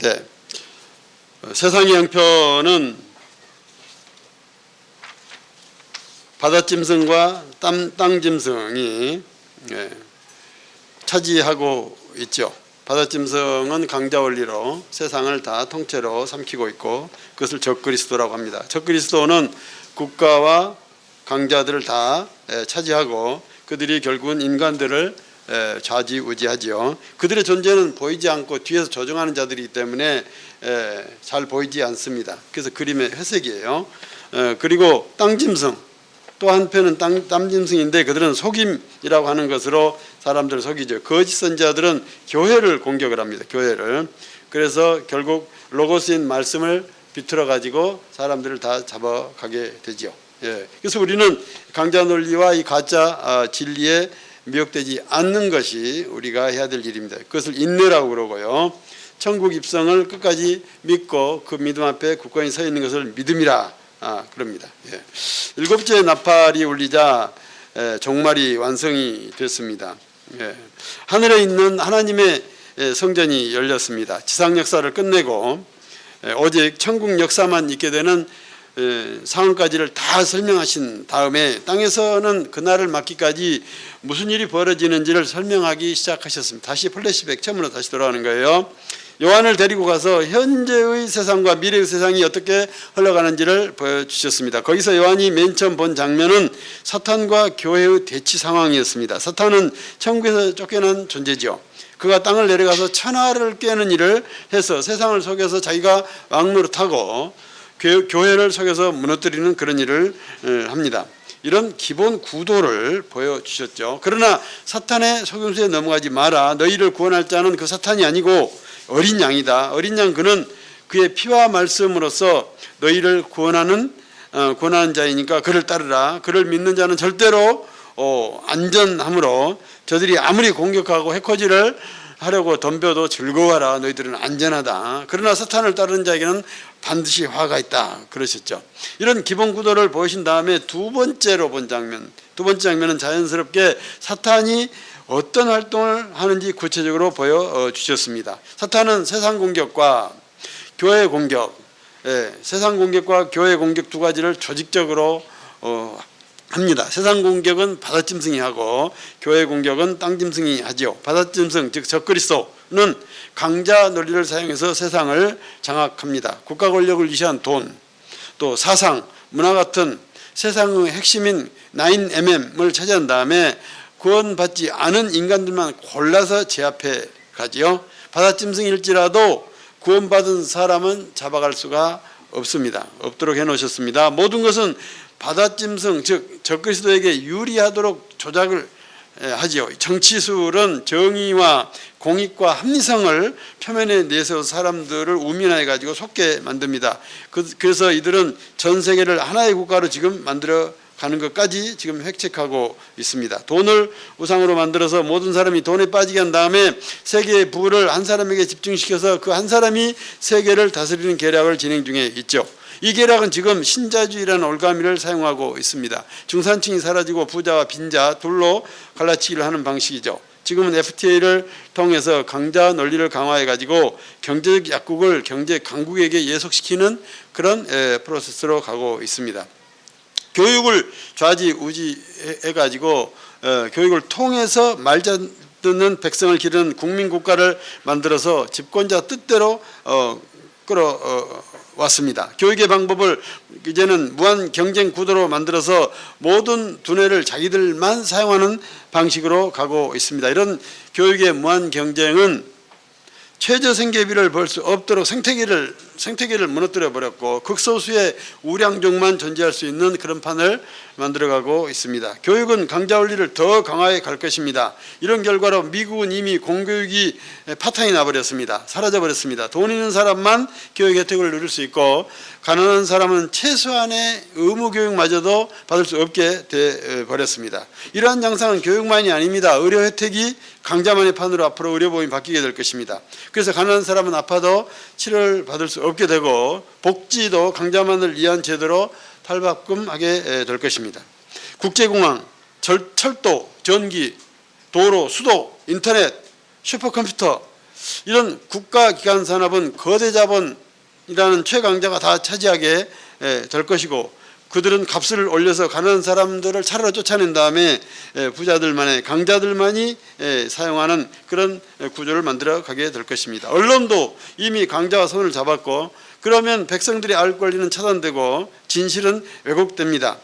네. 세상의 형편은 바다짐승과 땅짐승이 차지하고 있죠. 바다짐승은 강자 원리로 세상을 다 통째로 삼키고 있고 그것을 적그리스도라고 합니다. 적그리스도는 국가와 강자들을 다 차지하고 그들이 결국은 인간들을 좌지우지하지요. 그들의 존재는 보이지 않고 뒤에서 조종하는 자들이기 때문에 잘 보이지 않습니다. 그래서 그림의 회색이에요. 그리고 땅짐승 또 한편은 땅짐승인데 그들은 속임이라고 하는 것으로 사람들을 속이죠. 거짓 선지자들은 교회를 공격을 합니다. 교회를. 그래서 결국 로고스인 말씀을 비틀어 가지고 사람들을 다 잡아가게 되죠. 그래서 우리는 강자 논리와 이 가짜 진리에 미혹되지 않는 것이 우리가 해야 될 일입니다. 그것을 인내라고 그러고요. 천국 입성을 끝까지 믿고 그 믿음 앞에 굳건히 서 있는 것을 믿음이라 그럽니다. 일곱째 나팔이 울리자 종말이 완성이 됐습니다. 하늘에 있는 하나님의 성전이 열렸습니다. 지상 역사를 끝내고 오직 천국 역사만 있게 되는 상황까지를 다 설명하신 다음에 땅에서는 그날을 맞기까지 무슨 일이 벌어지는지를 설명하기 시작하셨습니다. 다시 플래시백 처음으로 다시 돌아가는 거예요. 요한을 데리고 가서 현재의 세상과 미래의 세상이 어떻게 흘러가는지를 보여주셨습니다. 거기서 요한이 맨 처음 본 장면은 사탄과 교회의 대치 상황이었습니다. 사탄은 천국에서 쫓겨난 존재죠. 그가 땅을 내려가서 천하를 깨는 일을 해서 세상을 속여서 자기가 왕노릇하고 교회를 속여서 무너뜨리는 그런 일을 합니다. 이런 기본 구도를 보여주셨죠. 그러나 사탄의 속임수에 넘어가지 마라. 너희를 구원할 자는 그 사탄이 아니고 어린 양이다. 어린 양 그는 그의 피와 말씀으로서 너희를 구원하는 자이니까 그를 따르라. 그를 믿는 자는 절대로 안전함으로 저들이 아무리 공격하고 해코지를 하려고 덤벼도 즐거워하라. 너희들은 안전하다. 그러나 사탄을 따르는 자에게는 반드시 화가 있다. 그러셨죠. 이런 기본 구도를 보신 다음에 두 번째로 본 장면. 두 번째 장면은 자연스럽게 사탄이 어떤 활동을 하는지 구체적으로 보여주셨습니다. 사탄은 세상 공격과 교회 공격, 세상 공격과 교회 공격 두 가지를 조직적으로 합니다. 세상 공격은 바다짐승이 하고 교회 공격은 땅짐승이 하죠. 바다짐승 즉 적그리스도는 강자 논리를 사용해서 세상을 장악합니다. 국가 권력을 위시한 돈, 또 사상, 문화 같은 세상의 핵심인 9mm을 차지한 다음에 구원받지 않은 인간들만 골라서 제압해 가지요. 바다짐승일지라도 구원받은 사람은 잡아갈 수가 없습니다. 없도록 해놓으셨습니다. 모든 것은 바다짐승 즉 적그리스도에게 유리하도록 조작을 하지요. 정치술은 정의와 공익과 합리성을 표면에 내세워 사람들을 우민화해 가지고 속게 만듭니다. 그래서 이들은 전 세계를 하나의 국가로 지금 만들어 가는 것까지 지금 획책하고 있습니다. 돈을 우상으로 만들어서 모든 사람이 돈에 빠지게 한 다음에 세계의 부를 한 사람에게 집중시켜서 그 한 사람이 세계를 다스리는 계략을 진행 중에 있죠. 이 계략은 지금 신자주의라는 올가미를 사용하고 있습니다. 중산층이 사라지고 부자와 빈자 둘로 갈라치기를 하는 방식이죠. 지금은 FTA를 통해서 강자 논리를 강화해 가지고 경제적 약국을 경제 강국에게 예속시키는 그런 프로세스로 가고 있습니다. 교육을 좌지우지해 가지고 교육을 통해서 말 잘 듣는 백성을 기르는 국민국가를 만들어서 집권자 뜻대로 끌어왔습니다. 교육의 방법을 이제는 무한 경쟁 구도로 만들어서 모든 두뇌를 자기들만 사용하는 방식으로 가고 있습니다. 이런 교육의 무한 경쟁은 최저 생계비를 벌 수 없도록 생태계를 무너뜨려 버렸고 극소수의 우량족만 존재할 수 있는 그런 판을 만들어가고 있습니다. 교육은 강자 원리를 더 강화해 갈 것입니다. 이런 결과로 미국은 이미 공교육이 파탄이 나버렸습니다. 사라져버렸습니다. 돈 있는 사람만 교육 혜택을 누릴 수 있고 가난한 사람은 최소한의 의무교육마저도 받을 수 없게 돼버렸습니다. 이러한 양상은 교육만이 아닙니다. 의료 혜택이 강자만의 판으로 앞으로 의료보험이 바뀌게 될 것입니다. 그래서 가난한 사람은 아파도 치료를 받을 수 없게 되고 복지도 강자만을 위한 제도로 탈바꿈하게 될 것입니다. 국제공항, 철도, 전기, 도로, 수도, 인터넷, 슈퍼컴퓨터 이런 국가기관 산업은 거대 자본이라는 최강자가 다 차지하게 될 것이고, 그들은 값을 올려서 가난한 사람들을 차례로 쫓아낸 다음에 부자들만의 강자들만이 사용하는 그런 구조를 만들어 가게 될 것입니다. 언론도 이미 강자와 손을 잡았고, 그러면 백성들이 알 권리는 차단되고 진실은 왜곡됩니다.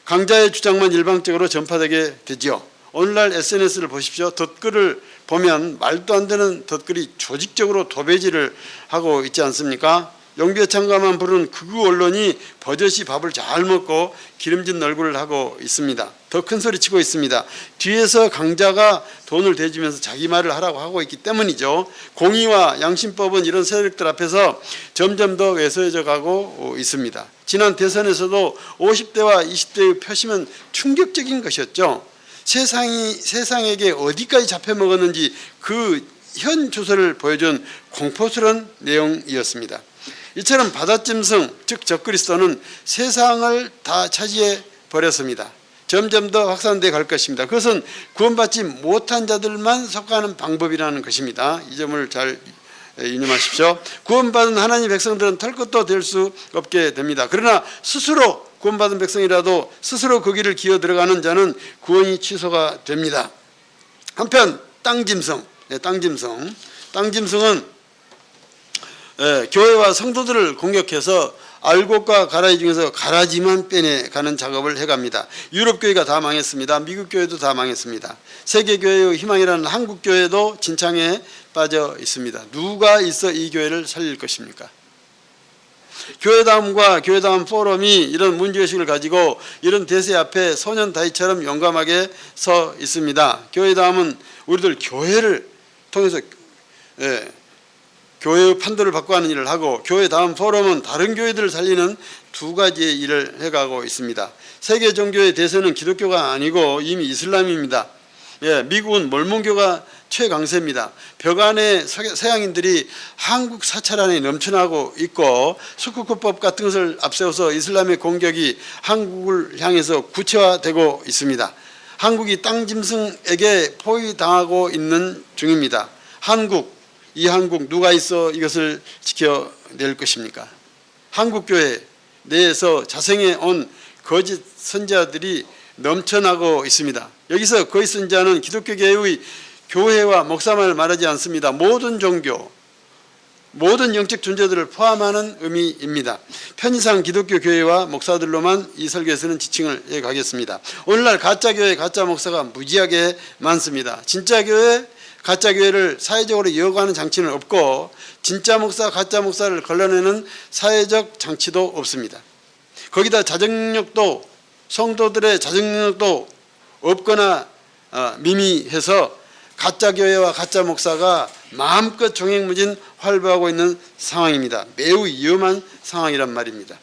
강자의 주장만 일방적으로 전파되게 되지요. 오늘날 SNS를 보십시오. 덧글을 보면 말도 안 되는 덧글이 조직적으로 도배질을 하고 있지 않습니까? 용비어창가만 부르는 극우 언론이 버젓이 밥을 잘 먹고 기름진 얼굴을 하고 있습니다. 더 큰 소리 치고 있습니다. 뒤에서 강자가 돈을 대주면서 자기 말을 하라고 하고 있기 때문이죠. 공의와 양심법은 이런 세력들 앞에서 점점 더 왜소해져 가고 있습니다. 지난 대선에서도 50대와 20대의 표심은 충격적인 것이었죠. 세상에게 어디까지 잡혀먹었는지 그 현 주소를 보여준 공포스러운 내용이었습니다. 이처럼 바다짐승, 즉 적그리스도는 세상을 다 차지해 버렸습니다. 점점 더 확산돼 갈 것입니다. 그것은 구원받지 못한 자들만 속하는 방법이라는 것입니다. 이 점을 잘 유념하십시오. 구원받은 하나님의 백성들은 털 것도 될 수 없게 됩니다. 그러나 스스로 구원받은 백성이라도 스스로 그 길을 기어 들어가는 자는 구원이 취소가 됩니다. 한편 땅짐승은 교회와 성도들을 공격해서 알곡과 가라지 중에서 가라지만 빼내가는 작업을 해갑니다. 유럽 교회가 다 망했습니다. 미국 교회도 다 망했습니다. 세계 교회의 희망이라는 한국 교회도 진창에 빠져 있습니다. 누가 있어 이 교회를 살릴 것입니까? 교회다움과 교회다움 포럼이 이런 문제의식을 가지고 이런 대세 앞에 소년다이처럼 용감하게 서 있습니다. 교회다움은 우리들 교회를 통해서 교회의 판도를 바꿔가는 일을 하고, 교회다움 포럼은 다른 교회들을 살리는 두 가지의 일을 해가고 있습니다. 세계 종교의 대세는 기독교가 아니고 이미 이슬람입니다. 미국은 몰몬교가 최강세입니다. 벽 안에 서양인들이 한국 사찰 안에 넘쳐나고 있고, 수쿠쿠법 같은 것을 앞세워서 이슬람의 공격이 한국을 향해서 구체화되고 있습니다. 한국이 땅짐승에게 포위당하고 있는 중입니다. 이 한국 누가 있어 이것을 지켜낼 것입니까? 한국교회 내에서 자생해 온 거짓 선지자들이 넘쳐나고 있습니다. 여기서 거짓 선지자는 기독교계의 교회와 목사만을 말하지 않습니다. 모든 종교, 모든 영적 존재들을 포함하는 의미입니다. 편의상 기독교 교회와 목사들로만 이 설교에서는 지칭을 해가겠습니다. 오늘날 가짜교회, 가짜 목사가 무지하게 많습니다. 진짜 교회, 가짜 교회를 사회적으로 이어가는 장치는 없고, 진짜 목사, 가짜 목사를 걸러내는 사회적 장치도 없습니다. 거기다 자정력도, 성도들의 자정력도 없거나 미미해서 가짜 교회와 가짜 목사가 마음껏 종횡무진 활보하고 있는 상황입니다. 매우 위험한 상황이란 말입니다.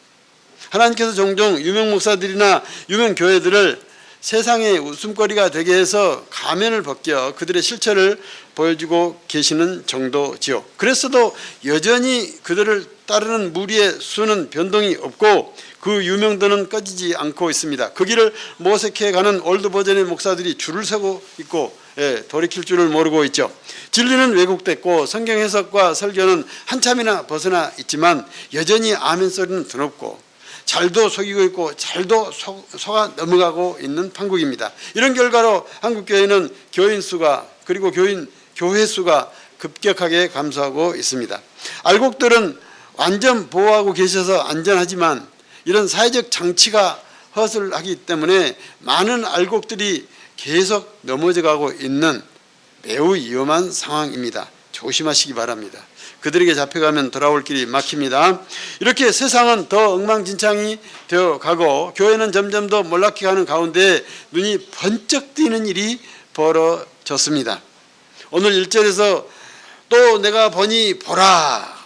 하나님께서 종종 유명 목사들이나 유명 교회들을 세상의 웃음거리가 되게 해서 가면을 벗겨 그들의 실체를 보여주고 계시는 정도지요. 그랬어도 여전히 그들을 따르는 무리의 수는 변동이 없고 그 유명도는 꺼지지 않고 있습니다. 그 길을 모색해가는 올드 버전의 목사들이 줄을 서고 있고 돌이킬 줄을 모르고 있죠. 진리는 왜곡됐고 성경 해석과 설교는 한참이나 벗어나 있지만 여전히 아멘 소리는 드높고 잘도 속이고 있고 잘도 속아 넘어가고 있는 판국입니다. 이런 결과로 한국교회는 교인 수가 그리고 교회 수가 급격하게 감소하고 있습니다. 알곡들은 완전 보호하고 계셔서 안전하지만 이런 사회적 장치가 허술하기 때문에 많은 알곡들이 계속 넘어져가고 있는 매우 위험한 상황입니다. 조심하시기 바랍니다. 그들에게 잡혀가면 돌아올 길이 막힙니다. 이렇게 세상은 더 엉망진창이 되어가고 교회는 점점 더 몰락해가는 가운데 눈이 번쩍 뜨이는 일이 벌어졌습니다. 오늘 1절에서 또 내가 보니 보라,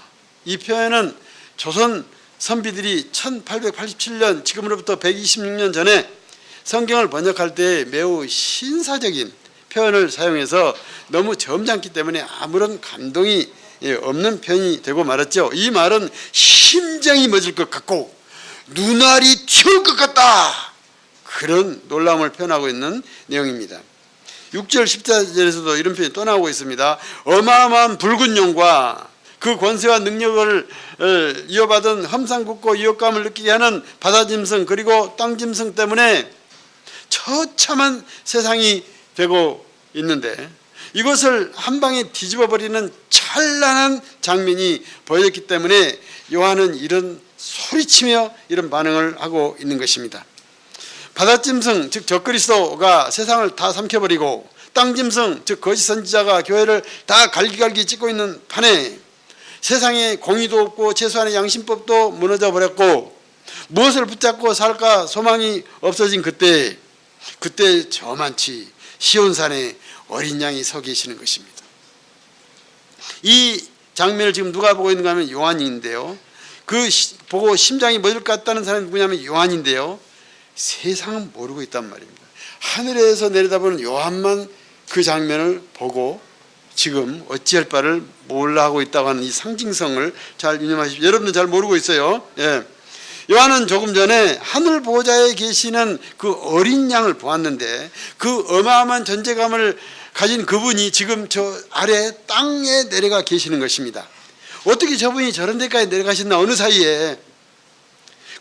이 표현은 조선 선비들이 1887년 지금으로부터 126년 전에 성경을 번역할 때 매우 신사적인 표현을 사용해서 너무 점잖기 때문에 아무런 감동이 없는 표현이 되고 말았죠. 이 말은 심장이 멎을 것 같고 눈알이 튀어올 것 같다, 그런 놀라움을 표현하고 있는 내용입니다. 6절 14절에서도 이런 표현이 또 나오고 있습니다. 어마어마한 붉은 용과 그 권세와 능력을 이어받은 험상궂고 위협감을 느끼게 하는 바다짐승 그리고 땅짐승 때문에 처참한 세상이 되고 있는데 이것을 한 방에 뒤집어 버리는 찬란한 장면이 보여졌기 때문에 요한은 이런 소리치며 이런 반응을 하고 있는 것입니다. 바다짐승 즉 적그리스도가 세상을 다 삼켜버리고 땅짐승 즉 거짓 선지자가 교회를 다 갈기갈기 찢고 있는 판에 세상에 공의도 없고 최소한의 양심법도 무너져 버렸고 무엇을 붙잡고 살까 소망이 없어진 그때 저만치 시온산에 어린 양이 서 계시는 것입니다. 이 장면을 지금 누가 보고 있는가 하면 요한인데요. 그 보고 심장이 멎을 것 같다는 사람이 누구냐면 요한인데요. 세상은 모르고 있단 말입니다. 하늘에서 내려다보는 요한만 그 장면을 보고 지금 어찌할 바를 몰라 하고 있다고 하는 이 상징성을 잘 유념하십시오. 여러분들 잘 모르고 있어요. 예. 요한은 조금 전에 하늘 보좌에 계시는 그 어린 양을 보았는데 그 어마어마한 존재감을 가진 그분이 지금 저 아래 땅에 내려가 계시는 것입니다. 어떻게 저분이 저런 데까지 내려가셨나 어느 사이에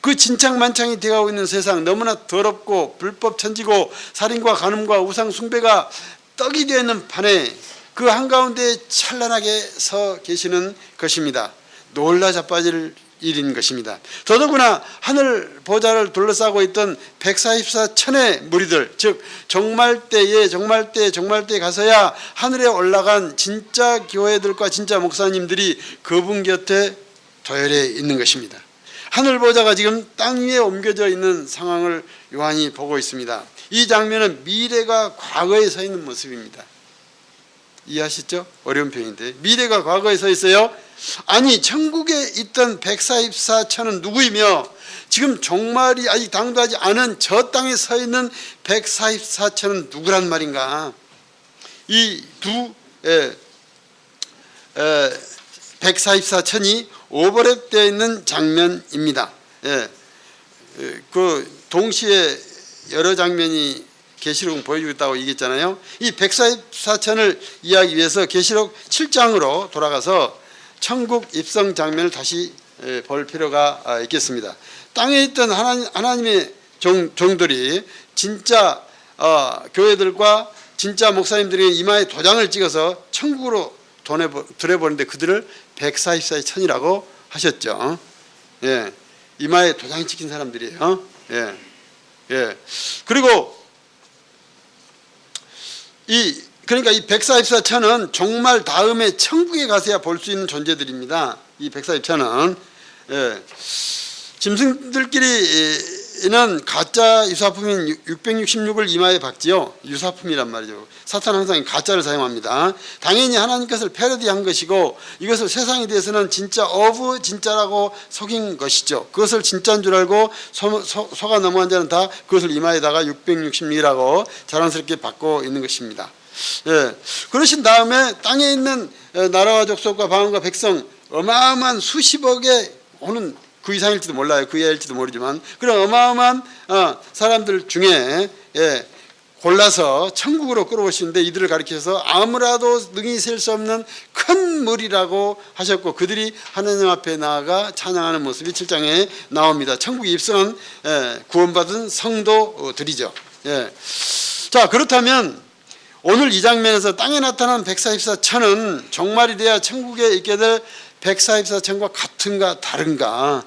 그 진창만창이 되어가고 있는 세상 너무나 더럽고 불법 천지고 살인과 간음과 우상 숭배가 떡이 되어 있는 판에 그 한가운데 찬란하게 서 계시는 것입니다. 놀라 자빠질 일인 것입니다. 더더구나 하늘 보좌를 둘러싸고 있던 144천의 무리들 즉 종말때에 가서야 하늘에 올라간 진짜 교회들과 진짜 목사님들이 그분 곁에 도열해 있는 것입니다. 하늘 보좌가 지금 땅 위에 옮겨져 있는 상황을 요한이 보고 있습니다. 이 장면은 미래가 과거에 서 있는 모습입니다. 이해하시죠? 어려운 표현인데 미래가 과거에 서 있어요. 아니 천국에 있던 144천은 누구이며 지금 종말이 아직 당도하지 않은 저 땅에 서 있는 144천은 누구란 말인가. 이 두 144천이 오버랩되어 있는 장면입니다. 예. 그 동시에 여러 장면이 계시록은 보여주고 있다고 얘기했잖아요. 이 144천을 이해하기 위해서 계시록 7장으로 돌아가서 천국 입성 장면을 다시 볼 필요가 있겠습니다. 땅에 있던 하나님의 종들이 진짜 교회들과 진짜 목사님들이 이마에 도장을 찍어서 천국으로 들여보는데 그들을 144천이라고 하셨죠. 예. 이마에 도장이 찍힌 사람들이에요. 예. 예. 그리고 그러니까 이 144천은 종말 다음에 천국에 가서야 볼 수 있는 존재들입니다. 이 144천은 예. 짐승들끼리는 가짜 유사품인 666을 이마에 박지요. 유사품이란 말이죠. 사탄은 항상 가짜를 사용합니다. 당연히 하나님 것을 패러디한 것이고 이것을 세상에 대해서는 진짜 어부 진짜라고 속인 것이죠. 그것을 진짜인 줄 알고 속아 넘어간 자는 다 그것을 이마에다가 666이라고 자랑스럽게 받고 있는 것입니다. 예. 그러신 다음에 땅에 있는 나라와 족속과 방언과 백성 어마어마한 수십억의 오는 그 이상일지도 몰라요. 그 이하일지도 모르지만 그런 어마어마한 사람들 중에 예, 골라서 천국으로 끌어오시는데 이들을 가리켜서 아무라도 능히 셀 수 없는 큰 무리라고 하셨고 그들이 하나님 앞에 나아가 찬양하는 모습이 7장에 나옵니다. 천국에 입성한 구원받은 성도들이죠. 예. 자, 그렇다면 오늘 이 장면에서 땅에 나타난 144천은 종말이 돼야 천국에 있게 될 144천과 같은가 다른가?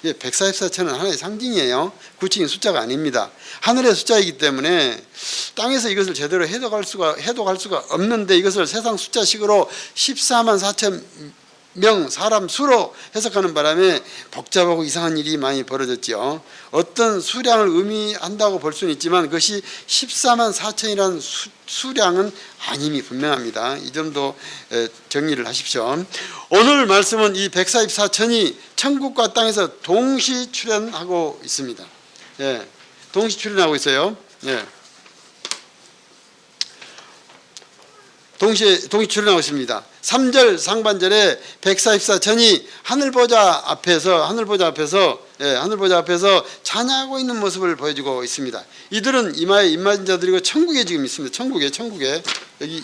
144천은 하나의 상징이에요. 구체적인 숫자가 아닙니다. 하늘의 숫자이기 때문에 땅에서 이것을 제대로 해독할 수가 없는데 이것을 세상 숫자식으로 14만 4천 명 사람 수로 해석하는 바람에 복잡하고 이상한 일이 많이 벌어졌죠. 어떤 수량을 의미한다고 볼 수는 있지만 그것이 14만 4천이라는 수량은 아님이 분명합니다. 이 점도 정리를 하십시오. 오늘 말씀은 이 144천이 천국과 땅에서 동시 출현하고 있습니다. 예, 동시 출현하고 있어요. 예. 동시에 출연하고 있습니다. 3절 상반절에 144천이 하늘 보좌 앞에서 찬양하고 있는 모습을 보여주고 있습니다. 이들은 이마에 입맞은 자들이고 천국에 지금 있습니다. 천국에 여기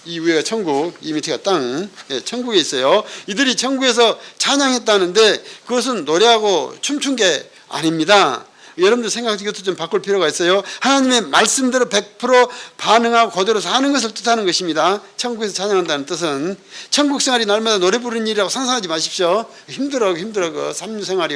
이 위에가 천국, 이 밑에가 땅, 천국에 있어요. 이들이 천국에서 찬양했다는데 그것은 노래하고 춤춘 게 아닙니다. 여러분들 생각 이것도 좀 바꿀 필요가 있어요. 하나님의 말씀대로 100% 반응하고 그대로 사는 것을 뜻하는 것입니다. 천국에서 찬양한다는 뜻은 천국 생활이 날마다 노래 부르는 일이라고 상상하지 마십시오. 힘들어 그 삶생활이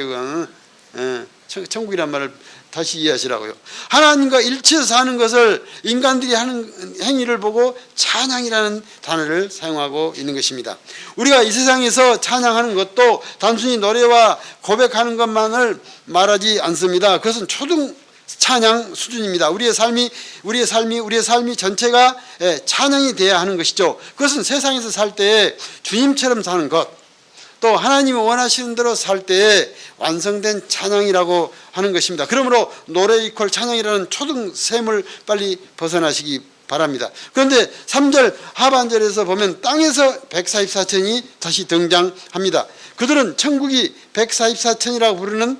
천국이란 말을 다시 이해하시라고요. 하나님과 일치해서 사는 것을 인간들이 하는 행위를 보고 찬양이라는 단어를 사용하고 있는 것입니다. 우리가 이 세상에서 찬양하는 것도 단순히 노래와 고백하는 것만을 말하지 않습니다. 그것은 초등 찬양 수준입니다. 우리의 삶이 전체가 찬양이 돼야 하는 것이죠. 그것은 세상에서 살 때 주님처럼 사는 것, 또 하나님이 원하시는 대로 살 때에 완성된 찬양이라고 하는 것입니다. 그러므로 노래 이퀄 찬양이라는 초등샘을 빨리 벗어나시기 바랍니다. 그런데 3절 하반절에서 보면 땅에서 144천이 다시 등장합니다. 그들은 천국이 144천이라고 부르는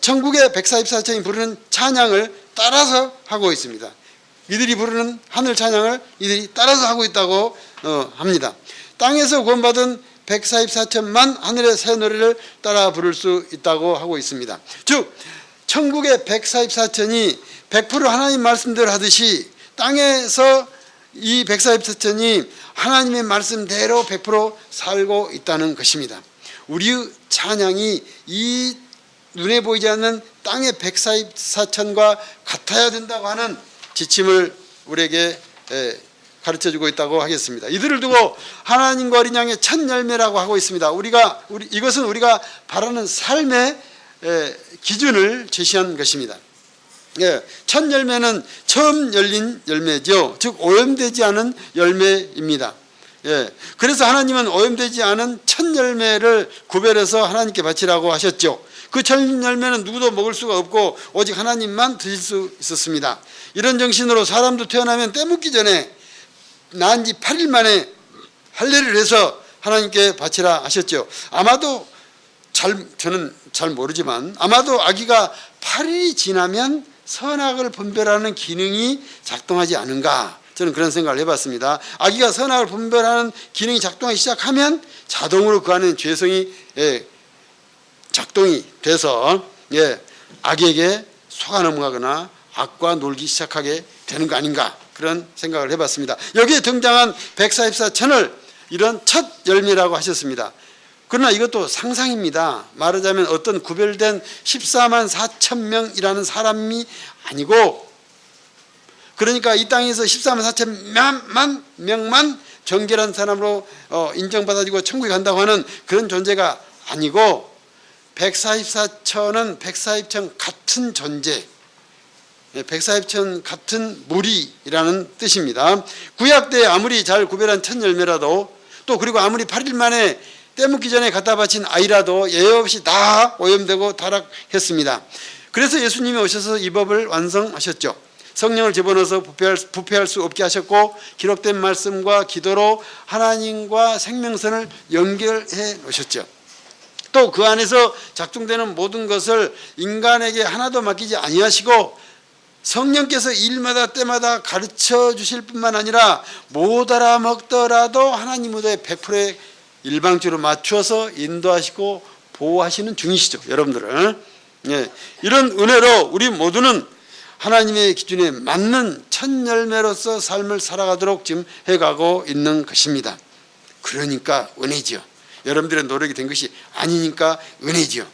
천국의 144천이 부르는 찬양을 따라서 하고 있습니다. 이들이 부르는 하늘 찬양을 이들이 따라서 하고 있다고 합니다. 땅에서 구원받은 144천만 하늘의 새 노래를 따라 부를 수 있다고 하고 있습니다. 즉 천국의 144천이 100% 하나님 말씀대로 하듯이 땅에서 이 144천이 하나님의 말씀대로 100% 살고 있다는 것입니다. 우리의 찬양이 이 눈에 보이지 않는 땅의 144천과 같아야 된다고 하는 지침을 우리에게 가르쳐주고 있다고 하겠습니다. 이들을 두고 하나님과 어린 양의 첫 열매라고 하고 있습니다. 이것은 우리가 바라는 삶의 기준을 제시한 것입니다. 첫 열매는 처음 열린 열매죠. 즉 오염되지 않은 열매입니다. 그래서 하나님은 오염되지 않은 첫 열매를 구별해서 하나님께 바치라고 하셨죠. 그 첫 열매는 누구도 먹을 수가 없고 오직 하나님만 드실 수 있었습니다. 이런 정신으로 사람도 태어나면 때묻기 전에 낳은 지 8일 만에 할례를 해서 하나님께 바치라 하셨죠. 아마도 저는 잘 모르지만 아마도 아기가 8일이 지나면 선악을 분별하는 기능이 작동하지 않은가, 저는 그런 생각을 해봤습니다. 아기가 선악을 분별하는 기능이 작동하기 시작하면 자동으로 그 안에 죄성이 작동이 돼서 악에게 속아 넘어가거나 악과 놀기 시작하게 되는 거 아닌가, 그런 생각을 해봤습니다. 여기에 등장한 144천을 이런 첫 열매라고 하셨습니다. 그러나 이것도 상상입니다. 말하자면 어떤 구별된 14만 4천 명이라는 사람이 아니고, 그러니까 이 땅에서 14만 4천 명만 정결한 사람으로 인정받아지고 천국에 간다고 하는 그런 존재가 아니고 144천은 144천 같은 존재, 140천 같은 무리라는 뜻입니다. 구약 때 아무리 잘 구별한 첫 열매라도, 또 그리고 아무리 8일 만에 때묻기 전에 갖다 바친 아이라도 예외 없이 다 오염되고 타락했습니다. 그래서 예수님이 오셔서 이 법을 완성하셨죠. 성령을 집어넣어서 부패할 수 없게 하셨고, 기록된 말씀과 기도로 하나님과 생명선을 연결해 놓으셨죠. 또 그 안에서 작동되는 모든 것을 인간에게 하나도 맡기지 아니하시고 성령께서 일마다 때마다 가르쳐 주실 뿐만 아니라 못 알아먹더라도 하나님 의도에 100%의 일방적으로 맞춰서 인도하시고 보호하시는 중이시죠. 여러분들은 이런 은혜로 우리 모두는 하나님의 기준에 맞는 첫 열매로서 삶을 살아가도록 지금 해가고 있는 것입니다. 그러니까 은혜지요. 여러분들의 노력이 된 것이 아니니까 은혜지요.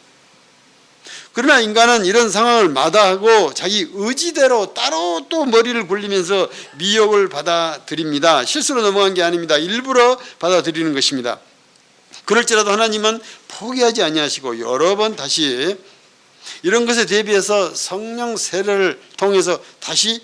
그러나 인간은 이런 상황을 마다하고 자기 의지대로 따로 또 머리를 굴리면서 미혹을 받아들입니다. 실수로 넘어간 게 아닙니다. 일부러 받아들이는 것입니다. 그럴지라도 하나님은 포기하지 아니하시고 여러 번 다시 이런 것에 대비해서 성령 세례를 통해서 다시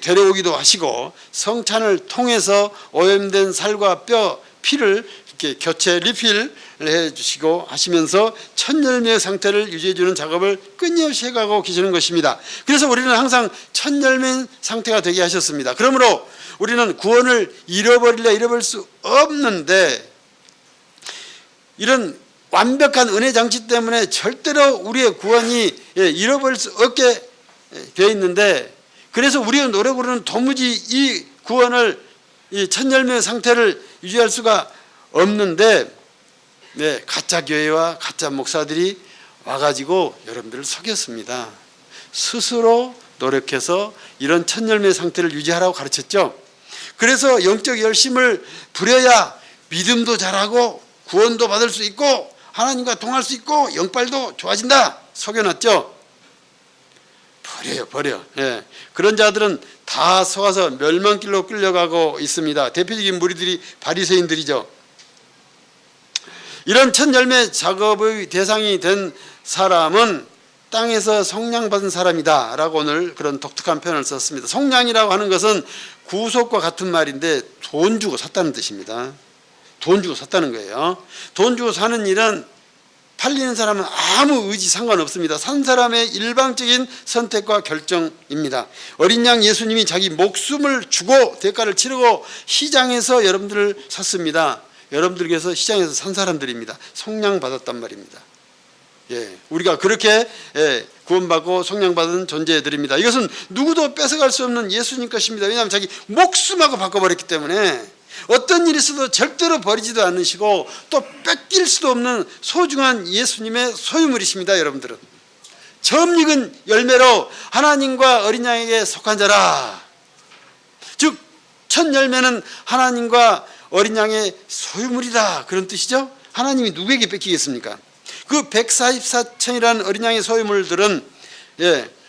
데려오기도 하시고, 성찬을 통해서 오염된 살과 뼈, 피를 이렇게 교체 리필 해주시고 하시면서 첫 열매의 상태를 유지해주는 작업을 끊임없이 해가고 계시는 것입니다. 그래서 우리는 항상 첫 열매인 상태가 되게 하셨습니다. 그러므로 우리는 구원을 잃어버릴 수 없는데 이런 완벽한 은혜 장치 때문에 절대로 우리의 구원이 잃어버릴 수 없게 되어 있는데, 그래서 우리의 노력으로는 도무지 이 구원을, 이 첫 열매의 상태를 유지할 수가 없는데, 가짜 교회와 가짜 목사들이 와가지고 여러분들을 속였습니다. 스스로 노력해서 이런 첫 열매의 상태를 유지하라고 가르쳤죠. 그래서 영적 열심을 부려야 믿음도 잘하고 구원도 받을 수 있고 하나님과 동할 수 있고 영빨도 좋아진다 속여놨죠. 버려. 그런 자들은 다 속아서 멸망길로 끌려가고 있습니다. 대표적인 무리들이 바리새인들이죠. 이런 첫 열매 작업의 대상이 된 사람은 땅에서 속량받은 사람이다 라고 오늘 그런 독특한 표현을 썼습니다. 속량이라고 하는 것은 구속과 같은 말인데 돈 주고 샀다는 뜻입니다. 돈 주고 샀다는 거예요. 돈 주고 사는 일은 팔리는 사람은 아무 의지 상관없습니다. 산 사람의 일방적인 선택과 결정입니다. 어린 양 예수님이 자기 목숨을 주고 대가를 치르고 시장에서 여러분들을 샀습니다. 여러분들께서 시장에서 산 사람들입니다. 속량받았단 말입니다. 우리가 그렇게 구원받고 속량받은 존재들입니다. 이것은 누구도 뺏어갈 수 없는 예수님 것입니다. 왜냐하면 자기 목숨하고 바꿔버렸기 때문에 어떤 일이 있어도 절대로 버리지도 않으시고 또 뺏길 수도 없는 소중한 예수님의 소유물이십니다. 여러분들은 처음 익은 열매로 하나님과 어린 양에게 속한 자라. 즉 첫 열매는 하나님과 어린 양의 소유물이다, 그런 뜻이죠. 하나님이 누구에게 뺏기겠습니까? 그 144천이라는 어린 양의 소유물들은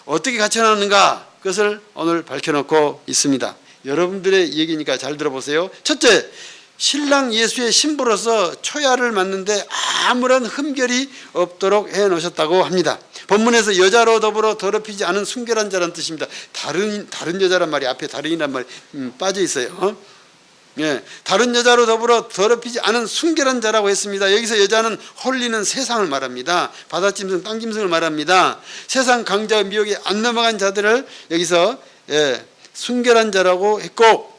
어떻게 갖춰놨는가, 그것을 오늘 밝혀놓고 있습니다. 여러분들의 얘기니까 잘 들어보세요. 첫째, 신랑 예수의 신부로서 초야를 맡는데 아무런 흠결이 없도록 해놓으셨다고 합니다. 본문에서 여자로 더불어 더럽히지 않은 순결한 자라는 뜻입니다. 다른 여자란 말이 앞에 다른이란 말이 빠져 있어요. 다른 여자로 더불어 더럽히지 않은 순결한 자라고 했습니다. 여기서 여자는 홀리는 세상을 말합니다. 바다짐승, 땅짐승을 말합니다. 세상 강자와 미혹에 안 넘어간 자들을 여기서 순결한 자라고 했고,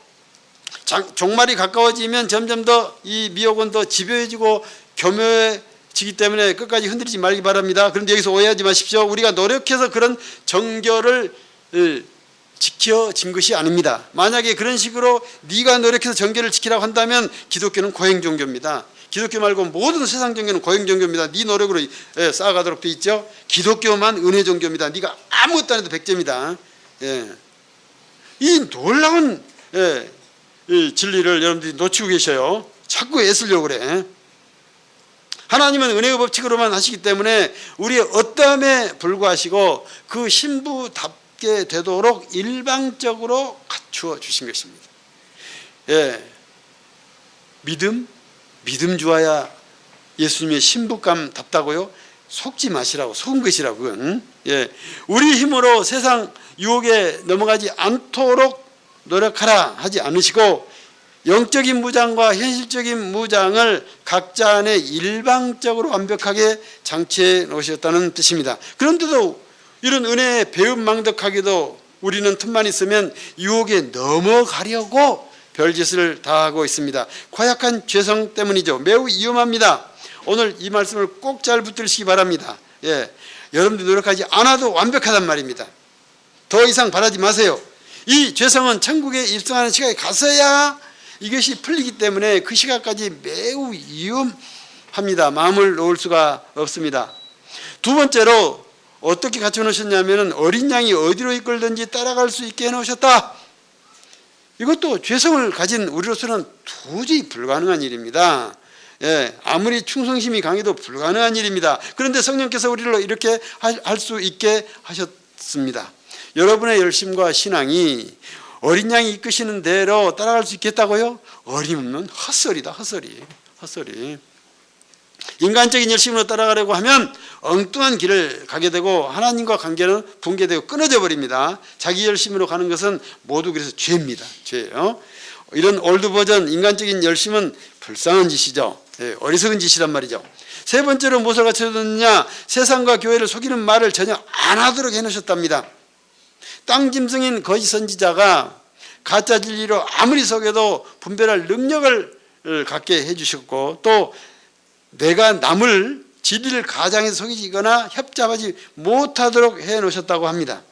종말이 가까워지면 점점 더 이 미혹은 더 집요해지고 교묘해지기 때문에 끝까지 흔들리지 말기 바랍니다. 그런데 여기서 오해하지 마십시오. 우리가 노력해서 그런 정결을 지켜진 것이 아닙니다. 만약에 그런 식으로 네가 노력해서 정결을 지키라고 한다면 기독교는 고행 종교입니다. 기독교 말고 모든 세상 종교는 고행 종교입니다. 네 노력으로 쌓아가도록 돼 있죠. 기독교만 은혜 종교입니다. 네가 아무것도 안 해도 100점이다. 이 놀라운 이 진리를 여러분들이 놓치고 계셔요. 자꾸 애쓰려고 그래. 하나님은 은혜의 법칙으로만 하시기 때문에 우리의 어떠함에 불구하시고 그 신부답게 되도록 일방적으로 갖추어 주신 것입니다. 믿음 주어야 예수님의 신부감답다고요? 속지 마시라고, 속은 것이라고. 그건 우리 힘으로 세상 유혹에 넘어가지 않도록 노력하라 하지 않으시고 영적인 무장과 현실적인 무장을 각자 안에 일방적으로 완벽하게 장치해 놓으셨다는 뜻입니다. 그런데도 이런 은혜에 배은망덕하게도 우리는 틈만 있으면 유혹에 넘어가려고 별짓을 다 하고 있습니다. 고약한 죄성 때문이죠. 매우 위험합니다. 오늘 이 말씀을 꼭 잘 붙들으시기 바랍니다. 여러분들 노력하지 않아도 완벽하단 말입니다. 더 이상 바라지 마세요. 이 죄성은 천국에 입성하는 시간에 가서야 이것이 풀리기 때문에 그 시간까지 매우 위험합니다. 마음을 놓을 수가 없습니다. 두 번째로 어떻게 갖춰놓으셨냐면 어린 양이 어디로 이끌든지 따라갈 수 있게 해놓으셨다. 이것도 죄성을 가진 우리로서는 도저히 불가능한 일입니다. 아무리 충성심이 강해도 불가능한 일입니다. 그런데 성령께서 우리를 이렇게 할 수 있게 하셨습니다. 여러분의 열심과 신앙이 어린 양이 이끄시는 대로 따라갈 수 있겠다고요? 어림없는 헛소리다. 헛소리. 인간적인 열심으로 따라가려고 하면 엉뚱한 길을 가게 되고 하나님과 관계는 붕괴되고 끊어져 버립니다. 자기 열심으로 가는 것은 모두 그래서 죄입니다. 죄예요. 이런 올드 버전 인간적인 열심은 불쌍한 짓이죠. 어리석은 짓이란 말이죠. 세 번째로 무엇을 갖춰뒀느냐? 세상과 교회를 속이는 말을 전혀 안 하도록 해놓으셨답니다. 땅짐승인 거짓 선지자가 가짜 진리로 아무리 속여도 분별할 능력을 갖게 해주셨고, 또 내가 남을 진리를 가장해서 속이거나 협잡하지 못하도록 해놓으셨다고 합니다.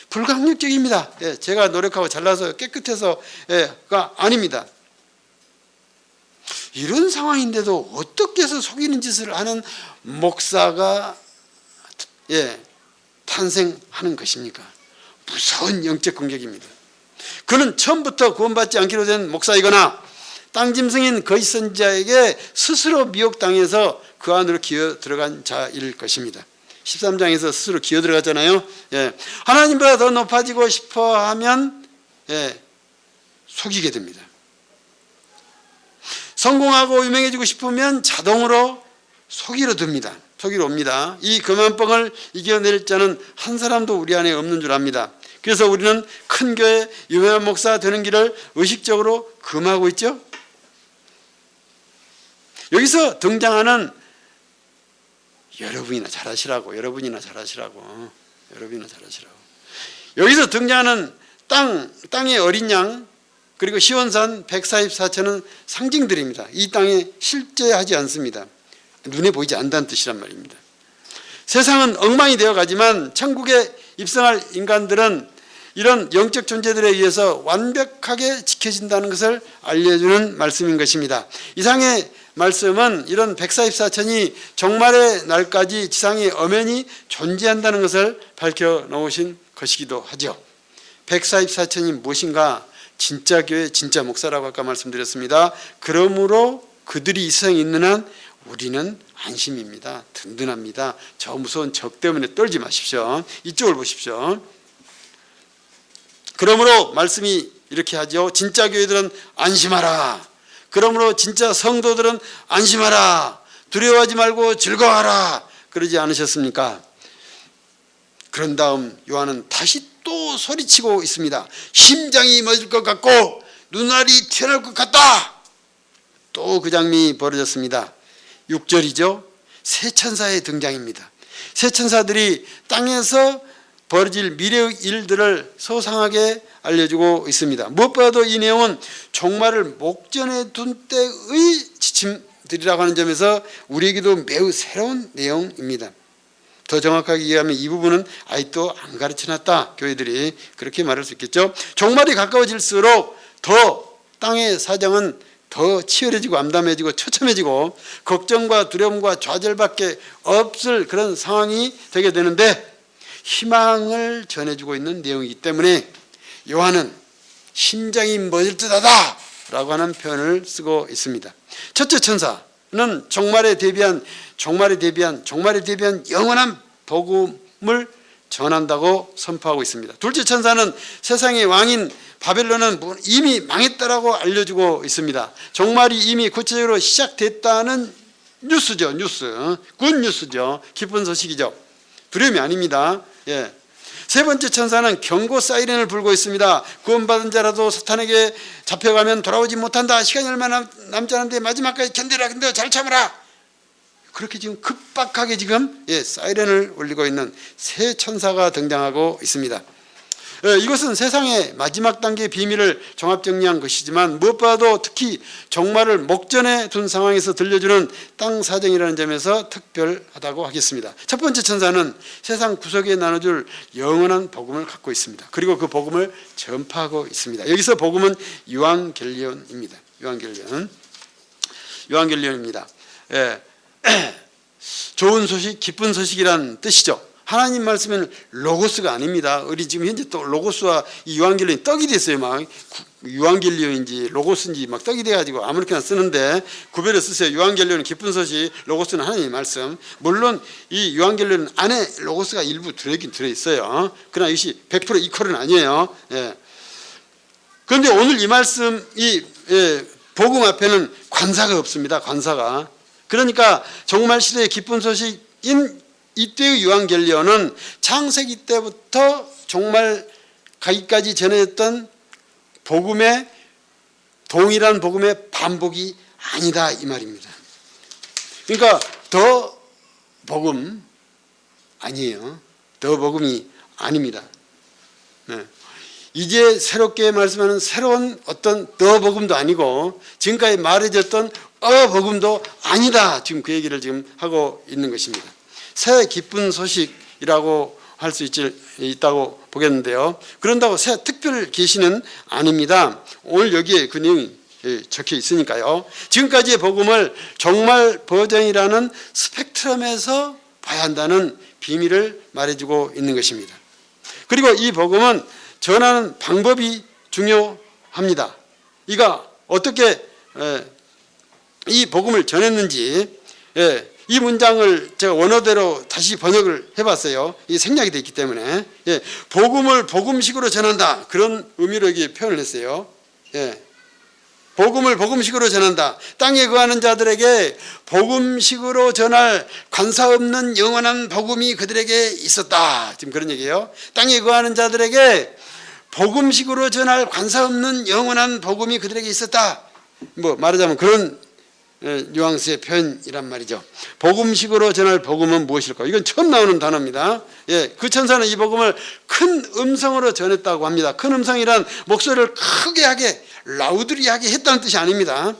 불강력적입니다. 예, 제가 노력하고 잘나서 깨끗해서가 아닙니다. 이런 상황인데도 어떻게 해서 속이는 짓을 하는 목사가 탄생하는 것입니까? 무서운 영적 공격입니다. 그는 처음부터 구원받지 않기로 된 목사이거나 땅짐승인 거짓 선지자에게 스스로 미혹당해서 그 안으로 기어 들어간 자일 것입니다. 13장에서 스스로 기어 들어갔잖아요. 하나님보다 더 높아지고 싶어하면 속이게 됩니다. 성공하고 유명해지고 싶으면 자동으로 속이려 듭니다. 속이러 옵니다. 이 교만병을 이겨낼 자는 한 사람도 우리 안에 없는 줄 압니다. 그래서 우리는 큰 교회 유명한 목사 되는 길을 의식적으로 금하고 있죠. 여기서 등장하는 여러분이나 잘하시라고. 여기서 등장하는 땅의 어린 양, 그리고 시온산 144천은 상징들입니다. 이 땅에 실제하지 않습니다. 눈에 보이지 않는다는 뜻이란 말입니다. 세상은 엉망이 되어 가지만 천국에 입성할 인간들은 이런 영적 존재들에 의해서 완벽하게 지켜진다는 것을 알려주는 말씀인 것입니다. 이상의 말씀은 이런 144천이 종말의 날까지 지상에 엄연히 존재한다는 것을 밝혀놓으신 것이기도 하죠. 144천이 무엇인가? 진짜 교회, 진짜 목사라고 아까 말씀드렸습니다. 그러므로 그들이 이 세상에 있는 한 우리는 안심입니다. 든든합니다. 저 무서운 적 때문에 떨지 마십시오. 이쪽을 보십시오. 그러므로 말씀이 이렇게 하죠. 진짜 교회들은 안심하라. 그러므로 진짜 성도들은 안심하라. 두려워하지 말고 즐거워하라. 그러지 않으셨습니까? 그런 다음 요한은 다시 또 소리치고 있습니다. 심장이 멎을 것 같고 눈알이 튀어나올 것 같다. 또 그 장면이 벌어졌습니다. 6절이죠. 새 천사의 등장입니다. 새 천사들이 땅에서 벌어질 미래의 일들을 소상하게 알려주고 있습니다. 무엇보다도 이 내용은 종말을 목전에 둔 때의 지침들이라고 하는 점에서 우리에게도 매우 새로운 내용입니다. 더 정확하게 이해하면 이 부분은 아직도 안 가르쳐놨다. 교회들이 그렇게 말할 수 있겠죠. 종말이 가까워질수록 더 땅의 사정은 더 치열해지고 암담해지고 처참해지고 걱정과 두려움과 좌절밖에 없을 그런 상황이 되게 되는데, 희망을 전해주고 있는 내용이기 때문에 요한은 심장이 멎을 듯하다 라고 하는 표현을 쓰고 있습니다. 첫째 천사는 종말에 대비한 영원한 복음을 전한다고 선포하고 있습니다. 둘째 천사는 세상의 왕인 바벨론은 이미 망했다라고 알려주고 있습니다. 종말이 이미 구체적으로 시작됐다는 뉴스죠. 굿뉴스죠. 기쁜 소식이죠. 두려움이 아닙니다. 세 번째 천사는 경고 사이렌을 불고 있습니다. 구원받은 자라도 사탄에게 잡혀가면 돌아오지 못한다. 시간이 얼마 남지 않은데 마지막까지 견디라. 근데 잘 참아라. 그렇게 지금 급박하게 지금 사이렌을 울리고 있는 새 천사가 등장하고 있습니다. 이것은 세상의 마지막 단계의 비밀을 종합정리한 것이지만 무엇보다도 특히 종말을 목전에 둔 상황에서 들려주는 땅 사정이라는 점에서 특별하다고 하겠습니다. 첫 번째 천사는 세상 구석에 나눠줄 영원한 복음을 갖고 있습니다. 그리고 그 복음을 전파하고 있습니다. 여기서 복음은 유앙겔리온입니다. 유앙겔리온입니다. 좋은 소식, 기쁜 소식이란 뜻이죠. 하나님 말씀에는 로고스가 아닙니다. 우리 지금 현재 또 로고스와 이 유앙겔리온이 떡이 됐어요. 막 유앙겔리온인지 로고스인지 막 떡이 돼가지고 아무렇게나 쓰는데 구별해 쓰세요. 유앙겔리온은 기쁜 소식, 로고스는 하나님의 말씀. 물론 이 유앙겔리온 안에 로고스가 일부 들어있긴 들어있어요. 그러나 이것이 100% 이퀄은 아니에요. 그런데 오늘 이 말씀, 복음 앞에는 관사가 없습니다. 관사가. 그러니까 종말 시대의 기쁜 소식인 이때의 유앙겔리온은 창세기 때부터 종말 가기까지 전해졌던 복음의 동일한 복음의 반복이 아니다 이 말입니다. 그러니까 더 복음 아니에요. 더 복음이 아닙니다. 이제 새롭게 말씀하는 새로운 어떤 더 복음도 아니고 지금까지 말해졌던 복음도 아니다. 지금 그 얘기를 지금 하고 있는 것입니다. 새 기쁜 소식이라고 할 수 있다고 보겠는데요. 그런다고 새 특별 계시는 아닙니다. 오늘 여기에 그 내용이 적혀 있으니까요. 지금까지의 복음을 종말 버전이라는 스펙트럼에서 봐야 한다는 비밀을 말해주고 있는 것입니다. 그리고 이 복음은 전하는 방법이 중요합니다. 이가 어떻게 이 복음을 전했는지, 이 문장을 제가 원어대로 다시 번역을 해봤어요. 이 생략이 되어 있기 때문에. 복음을 복음식으로 전한다. 그런 의미로 여기 표현을 했어요. 복음을 복음식으로 전한다. 땅에 거하는 자들에게 복음식으로 전할 관사 없는 영원한 복음이 그들에게 있었다. 지금 그런 얘기예요. 땅에 거하는 자들에게 복음식으로 전할 관사 없는 영원한 복음이 그들에게 있었다. 뭐 말하자면 그런 뉘앙스의 표현이란 말이죠. 복음식으로 전할 복음은 무엇일까? 이건 처음 나오는 단어입니다. 그 천사는 이 복음을 큰 음성으로 전했다고 합니다. 큰 음성이란 목소리를 크게 하게, 라우드리하게 했다는 뜻이 아닙니다.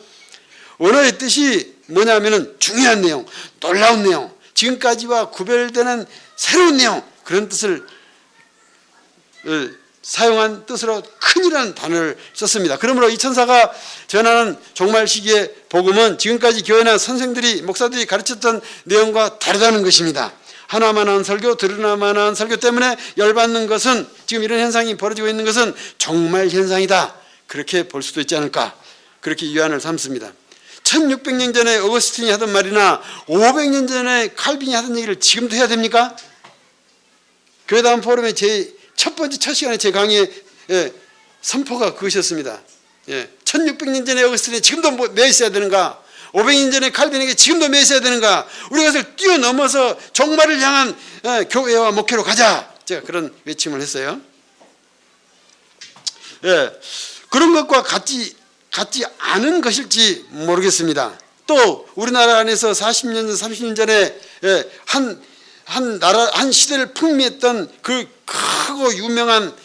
원어의 뜻이 뭐냐면은 중요한 내용, 놀라운 내용, 지금까지와 구별되는 새로운 내용, 그런 뜻을 사용한 뜻으로 큰이라는 단어를 썼습니다. 그러므로 이 천사가 전하는 종말 시기의 복음은 지금까지 교회나 선생들이, 목사들이 가르쳤던 내용과 다르다는 것입니다. 하나만한 설교, 들으나만한 설교 때문에 열받는 것은, 지금 이런 현상이 벌어지고 있는 것은 종말 현상이다. 그렇게 볼 수도 있지 않을까, 그렇게 위안을 삼습니다. 1600년 전에 어거스틴이 하던 말이나 500년 전에 칼빈이 하던 얘기를 지금도 해야 됩니까? 교회다운 포럼에 첫 시간에 제 강의에 선포가 그것이었습니다. 1600년 전에 어거스틴이 지금도 매 있어야 되는가? 500년 전에 칼빈에게 지금도 매 있어야 되는가? 우리가 그것을 뛰어넘어서 종말을 향한 교회와 목회로 가자. 제가 그런 외침을 했어요. 그런 것과 같지 않은 것일지 모르겠습니다. 또 우리나라 안에서 40년, 30년 전에 한 시대를 풍미했던 그 크고 유명한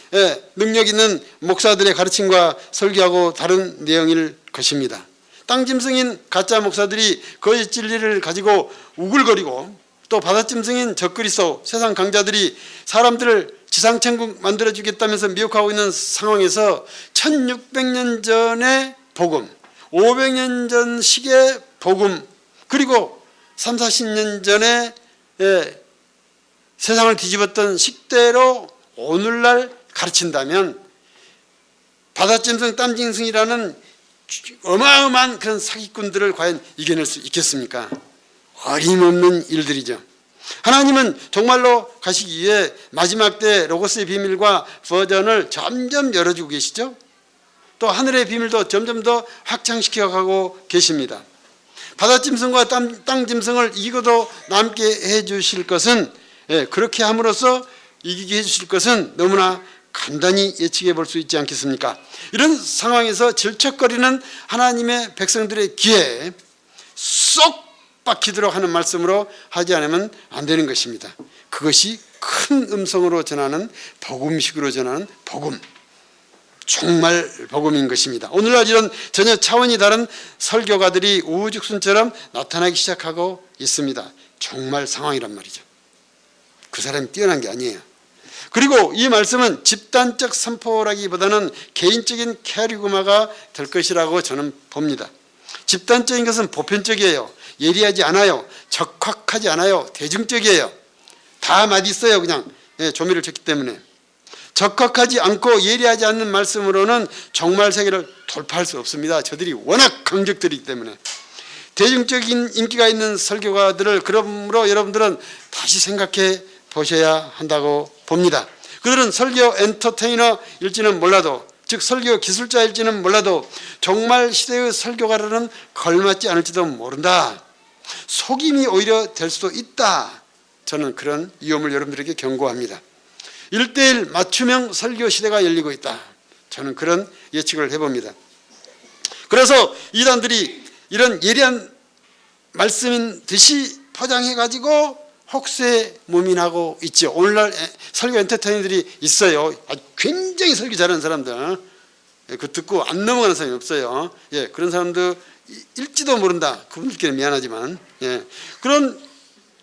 능력 있는 목사들의 가르침과 설교하고 다른 내용일 것입니다. 땅짐승인 가짜 목사들이 거짓 진리를 가지고 우글거리고, 또 바다짐승인 적그리스도 세상 강자들이 사람들을 지상천국 만들어주겠다면서 미혹하고 있는 상황에서 1600년 전의 복음, 500년 전 식의 복음, 그리고 30, 40년 전에 세상을 뒤집었던 식대로 오늘날 가르친다면 바다짐승, 땀짐승이라는 어마어마한 그런 사기꾼들을 과연 이겨낼 수 있겠습니까? 어림없는 일들이죠. 하나님은 정말로 가시기 위해 마지막 때 로고스의 비밀과 버전을 점점 열어주고 계시죠. 또 하늘의 비밀도 점점 더 확장시켜가고 계십니다. 바다짐승과 땅짐승을 이기고도 남게 해주실 것은, 그렇게 함으로써 이기게 해주실 것은 너무나 간단히 예측해 볼 수 있지 않겠습니까? 이런 상황에서 질척거리는 하나님의 백성들의 귀에 쏙 박히도록 하는 말씀으로 하지 않으면 안 되는 것입니다. 그것이 큰 음성으로 전하는 복음식으로 전하는 복음, 정말 복음인 것입니다. 오늘날 이런 전혀 차원이 다른 설교가들이 우후죽순처럼 나타나기 시작하고 있습니다. 정말 상황이란 말이죠. 그 사람이 뛰어난 게 아니에요. 그리고 이 말씀은 집단적 선포라기보다는 개인적인 캐리그마가 될 것이라고 저는 봅니다. 집단적인 것은 보편적이에요. 예리하지 않아요. 적확하지 않아요. 대중적이에요. 다 맛있어요. 그냥 조미를 쳤기 때문에. 적확하지 않고 예리하지 않는 말씀으로는 종말 세계를 돌파할 수 없습니다. 저들이 워낙 강적들이기 때문에. 대중적인 인기가 있는 설교가들을 그러므로 여러분들은 다시 생각해 보셔야 한다고 봅니다. 그들은 설교 엔터테이너일지는 몰라도, 즉 설교 기술자일지는 몰라도 종말 시대의 설교가로는 걸맞지 않을지도 모른다. 속임이 오히려 될 수도 있다. 저는 그런 위험을 여러분들에게 경고합니다. 1:1 맞춤형 설교 시대가 열리고 있다. 저는 그런 예측을 해봅니다. 그래서 이단들이 이런 예리한 말씀인 듯이 포장해가지고 혹세무민하고 있죠. 오늘날 설교 엔터테이너들이 있어요. 아주 굉장히 설교 잘하는 사람들. 그 듣고 안 넘어가는 사람이 없어요. 예, 그런 사람도 일지도 모른다. 그분들께는 미안하지만, 예, 그런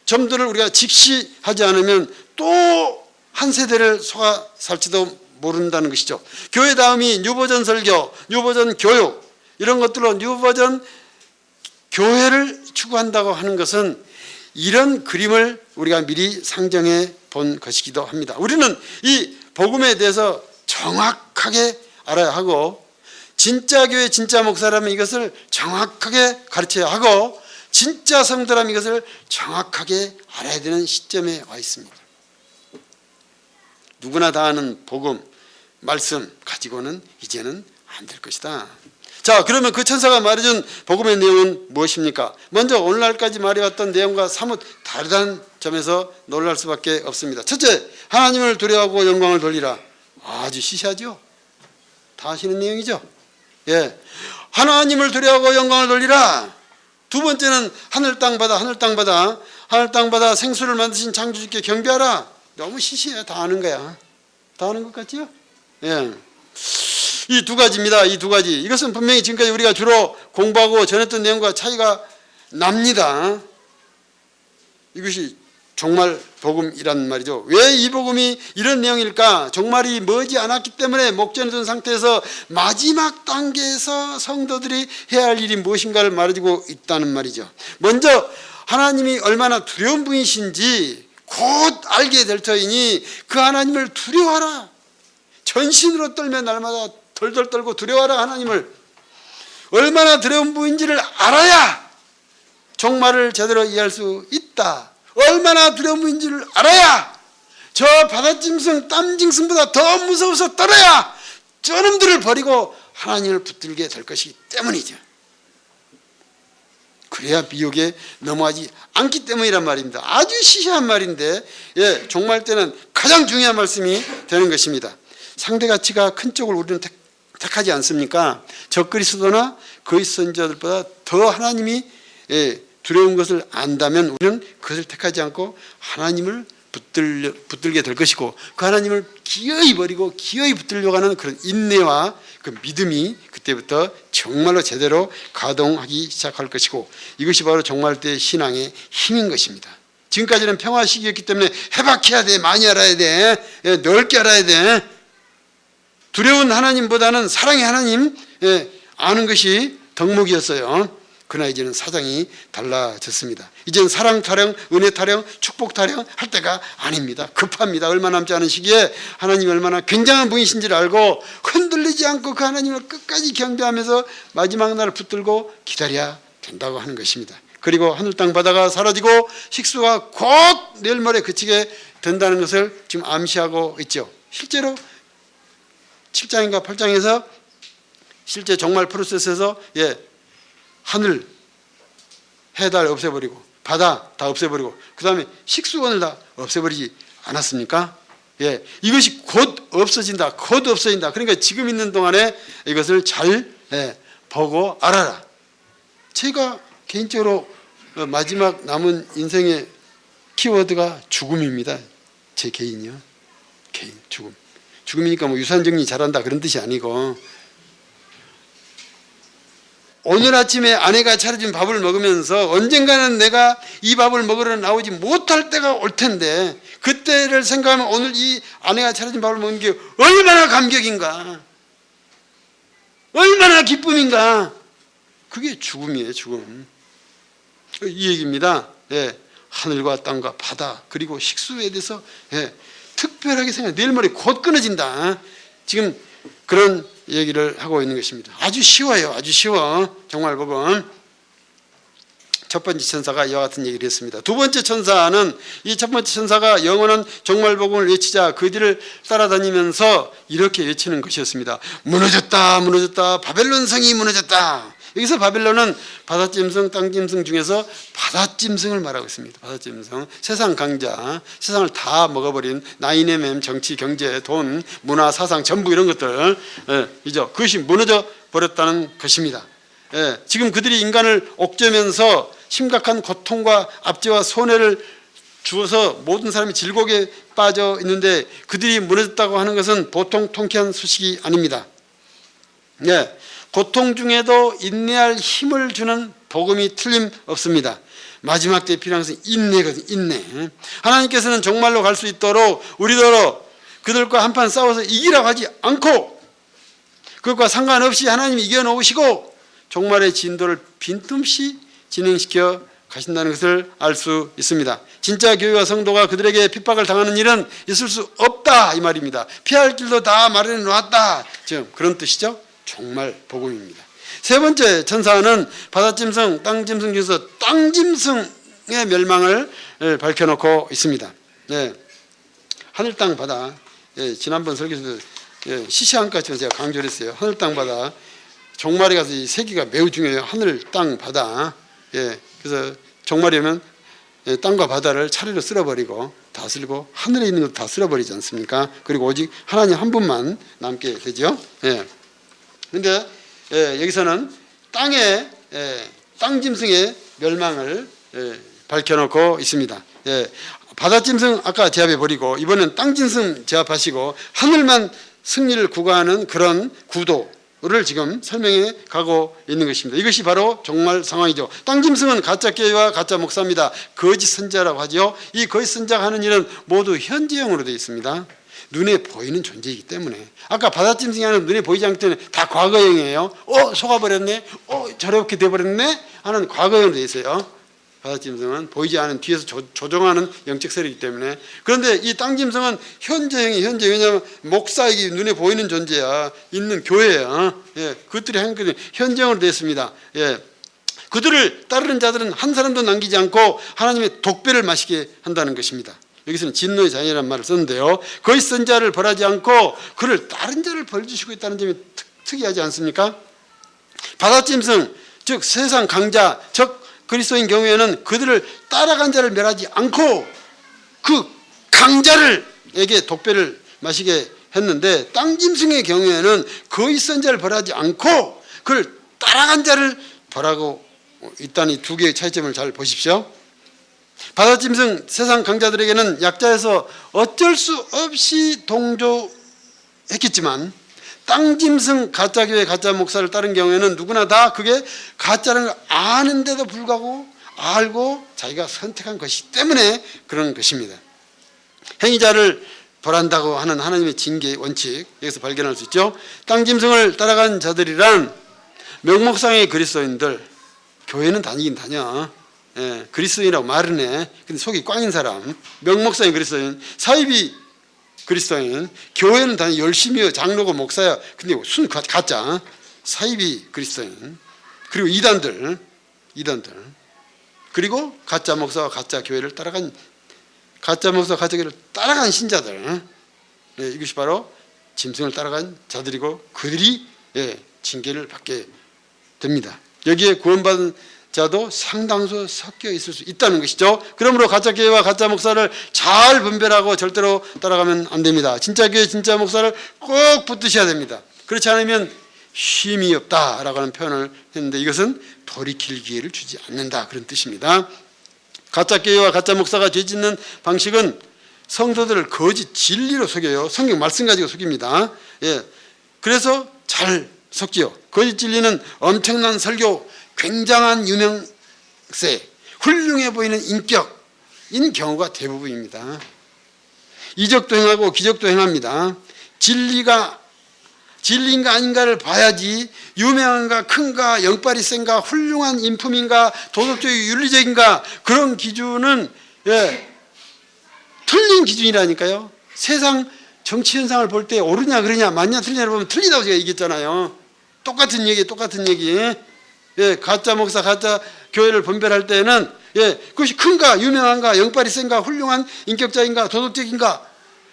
점들을 우리가 직시하지 않으면 또 한 세대를 속아 살지도 모른다는 것이죠. 교회 다음이 뉴버전 설교, 뉴버전 교육 이런 것들로 뉴버전 교회를 추구한다고 하는 것은 이런 그림을 우리가 미리 상정해 본 것이기도 합니다. 우리는 이 복음에 대해서 정확하게 알아야 하고, 진짜 교회 진짜 목사라면 이것을 정확하게 가르쳐야 하고, 진짜 성도라면 이것을 정확하게 알아야 되는 시점에 와 있습니다. 누구나 다 아는 복음, 말씀 가지고는 이제는 안 될 것이다. 자, 그러면 그 천사가 말해준 복음의 내용은 무엇입니까? 먼저 오늘날까지 말해왔던 내용과 사뭇 다르다는 점에서 놀랄 수밖에 없습니다. 첫째, 하나님을 두려워하고 영광을 돌리라. 아주 시시하죠? 다 아시는 내용이죠? 예, 하나님을 두려워하고 영광을 돌리라. 두 번째는 하늘 땅 바다, 하늘 땅 바다, 하늘 땅 바다 생수를 만드신 창조주께 경배하라. 너무 시시해. 다 아는 거야. 다 아는 것 같죠? 예. 이 두 가지입니다. 이 두 가지. 이것은 분명히 지금까지 우리가 주로 공부하고 전했던 내용과 차이가 납니다. 이것이 종말 복음이란 말이죠. 왜 이 복음이 이런 내용일까? 종말이 머지 않았기 때문에 목전에 둔 상태에서 마지막 단계에서 성도들이 해야 할 일이 무엇인가를 말해주고 있다는 말이죠. 먼저 하나님이 얼마나 두려운 분이신지 곧 알게 될 터이니 그 하나님을 두려워하라. 전신으로 떨며 날마다 덜덜 떨고 두려워하라. 하나님을 얼마나 두려운 분인지를 알아야 종말을 제대로 이해할 수 있다. 얼마나 두려운 분인지를 알아야 저 바다짐승 땀짐승보다 더 무서워서 떨어야 저놈들을 버리고 하나님을 붙들게 될 것이기 때문이죠. 그래야 미혹에 넘어가지 않기 때문이란 말입니다. 아주 시시한 말인데, 예, 종말 때는 가장 중요한 말씀이 되는 것입니다. 상대 가치가 큰 쪽을 우리는 택하지 않습니까? 적그리스도나 그의 선지자들보다 더 하나님이, 예, 두려운 것을 안다면 우리는 그것을 택하지 않고 하나님을 붙들게 될 것이고, 그 하나님을 기어이 버리고 기어이 붙들려고 하는 그런 인내와 그 믿음이 그때부터 정말로 제대로 가동하기 시작할 것이고, 이것이 바로 종말 때의 신앙의 힘인 것입니다. 지금까지는 평화 시기였기 때문에 해박해야 돼, 많이 알아야 돼, 넓게 알아야 돼. 두려운 하나님보다는 사랑의 하나님 아는 것이 덕목이었어요. 그러나 이제는 사정이 달라졌습니다. 이제는 사랑 타령, 은혜 타령, 축복 타령 할 때가 아닙니다. 급합니다. 얼마 남지 않은 시기에 하나님이 얼마나 굉장한 분이신지를 알고 흔들리지 않고 그 하나님을 끝까지 경배하면서 마지막 날을 붙들고 기다려야 된다고 하는 것입니다. 그리고 하늘 땅 바다가 사라지고 식수가 곧 내일 모레 그치게 된다는 것을 지금 암시하고 있죠. 실제로 7장인가 8장에서 실제 종말 프로세스에서, 예, 하늘, 해달 없애버리고 바다 다 없애버리고 그 다음에 식수원을 다 없애버리지 않았습니까? 예, 이것이 곧 없어진다. 곧 없어진다. 그러니까 지금 있는 동안에 이것을 잘, 예, 보고 알아라. 제가 개인적으로 마지막 남은 인생의 키워드가 죽음입니다. 제 개인이요. 개인, 죽음. 죽음이니까 뭐 유산정리 잘한다 그런 뜻이 아니고, 오늘 아침에 아내가 차려준 밥을 먹으면서 언젠가는 내가 이 밥을 먹으러 나오지 못할 때가 올 텐데, 그때를 생각하면 오늘 이 아내가 차려준 밥을 먹는 게 얼마나 감격인가, 얼마나 기쁨인가. 그게 죽음이에요. 죽음. 이 얘기입니다. 예, 하늘과 땅과 바다 그리고 식수에 대해서, 예, 특별하게 생각해. 내일 모레 곧 끊어진다. 지금 그런 얘기를 하고 있는 것입니다. 아주 쉬워요. 아주 쉬워. 정말 복음. 첫 번째 천사가 이와 같은 얘기를 했습니다. 두 번째 천사는, 이 첫 번째 천사가 영원한 종말 복음을 외치자 그 뒤를 따라다니면서 이렇게 외치는 것이었습니다. 무너졌다, 무너졌다, 바벨론 성이 무너졌다. 여기서 바벨론은 바다짐승, 땅짐승 중에서 바다짐승을 말하고 있습니다. 바다짐승, 세상 강자, 세상을 다 먹어버린 나이네멤, 정치, 경제, 돈, 문화, 사상 전부 이런 것들, 이죠. 그것이 무너져 버렸다는 것입니다. 예, 지금 그들이 인간을 옥죄면서 심각한 고통과 압제와 손해를 주어서 모든 사람이 질곡에 빠져 있는데 그들이 무너졌다고 하는 것은 보통 통쾌한 소식이 아닙니다. 네, 고통 중에도 인내할 힘을 주는 복음이 틀림없습니다. 마지막 때 필요한 것은 인내거든요. 인내. 하나님께서는 정말로 갈 수 있도록 우리더러 그들과 한판 싸워서 이기라고 하지 않고 그것과 상관없이 하나님이 이겨놓으시고 종말의 진도를 빈틈없이 진행시켜 가신다는 것을 알 수 있습니다. 진짜 교회와 성도가 그들에게 핍박을 당하는 일은 있을 수 없다 이 말입니다. 피할 길도 다 마련해 놓았다. 지금 그런 뜻이죠. 정말 복음입니다. 세 번째 천사는 바다짐승, 땅짐승 중에서 땅짐승의 멸망을 밝혀놓고 있습니다. 네. 하늘, 땅, 바다. 지난번 설교에서도 시시한까지만 제가 강조를 했어요. 하늘, 땅, 바다. 종말에 가서 이 세 개가 매우 중요해요. 하늘, 땅, 바다. 그래서 종말이 오면 땅과 바다를 차례로 쓸어버리고 다스리고 하늘에 있는 것도 다 쓸어버리지 않습니까? 그리고 오직 하나님 한 분만 남게 되죠. 그런데 여기서는 땅의 땅짐승의 멸망을 밝혀놓고 있습니다. 바다짐승 아까 제압해버리고 이번엔 땅짐승 제압하시고 하늘만 승리를 구가하는 그런 구도를 지금 설명해 가고 있는 것입니다. 이것이 바로 종말 상황이죠. 땅짐승은 가짜 교회와 가짜 목사입니다. 거짓 선자라고 하죠. 이 거짓 선자가 하는 일은 모두 현재형으로 되어 있습니다. 눈에 보이는 존재이기 때문에 아까 바다짐승이 하는 눈에 보이지 않기 때문에 다 과거형이에요. 속아버렸네. 저렇게 돼버렸네 하는 과거형으로 되어 있어요. 바다짐승은 보이지 않은 뒤에서 조종하는 영적 세력이기 때문에. 그런데 이 땅짐승은 현재형이 현재. 왜냐하면 목사이기 눈에 보이는 존재야. 있는 교회야. 그것들이 현재형으로 되어 있습니다. 그들을 따르는 자들은 한 사람도 남기지 않고 하나님의 독배를 마시게 한다는 것입니다. 여기서는 진노의 자녀라는 말을 썼는데요. 거짓 선자를 벌하지 않고 그를 다른 자를 벌주시고 있다는 점이 특이하지 않습니까? 바다짐승 즉 세상 강자 즉 그리스도인 경우에는 그들을 따라간 자를 멸하지 않고 그 강자를에게 독배를 마시게 했는데 땅짐승의 경우에는 거짓 선자를 벌하지 않고 그를 따라간 자를 벌하고 있다는 이 두 개의 차이점을 잘 보십시오. 바다짐승 세상 강자들에게는 약자에서 어쩔 수 없이 동조했겠지만 땅짐승 가짜교회 가짜 목사를 따른 경우에는 누구나 다 그게 가짜라는 걸 아는데도 불구하고 알고 자기가 선택한 것이기 때문에 그런 것입니다. 행위자를 벌한다고 하는 하나님의 징계의 원칙 여기서 발견할 수 있죠. 땅짐승을 따라간 자들이란 명목상의 그리스도인들, 교회는 다니긴 다녀. 그리스도인이라고 말은 해. 근데 속이 꽝인 사람, 명목상의 그리스도인, 사이비 그리스도인, 교회는 다니 열심히 장로고 목사야. 근데 순 가짜, 사이비 그리스도인, 그리고 이단들, 그리고 가짜 목사와 가짜 교회를 따라간 가짜 목사, 가짜 교회를 따라간 신자들, 이것이 바로 짐승을 따라간 자들이고 그들이 징계를 받게 됩니다. 여기에 구원받은 자도 상당수 섞여 있을 수 있다는 것이죠. 그러므로 가짜 교회와 가짜 목사를 잘 분별하고 절대로 따라가면 안 됩니다. 진짜 교회 진짜 목사를 꼭 붙드셔야 됩니다. 그렇지 않으면 쉼이 없다라고 하는 표현을 했는데 이것은 돌이킬 기회를 주지 않는다 그런 뜻입니다. 가짜 교회와 가짜 목사가 죄짓는 방식은 성도들을 거짓 진리로 속여요. 성경 말씀 가지고 속입니다. 그래서 잘 섞여. 거짓 진리는 엄청난 설교, 굉장한 유명세, 훌륭해 보이는 인격인 경우가 대부분입니다. 이적도 행하고 기적도 행합니다. 진리인가 아닌가를 봐야지 유명한가 큰가 영빨이 센가 훌륭한 인품인가 도덕적이고 윤리적인가 그런 기준은 틀린 기준이라니까요. 세상 정치 현상을 볼 때 옳으냐 그러냐 맞냐 틀리냐를 보면 틀리다고 제가 얘기했잖아요. 똑같은 얘기. 가짜 목사, 가짜 교회를 분별할 때는 그것이 큰가, 유명한가, 영빨이 센가, 훌륭한 인격자인가, 도덕적인가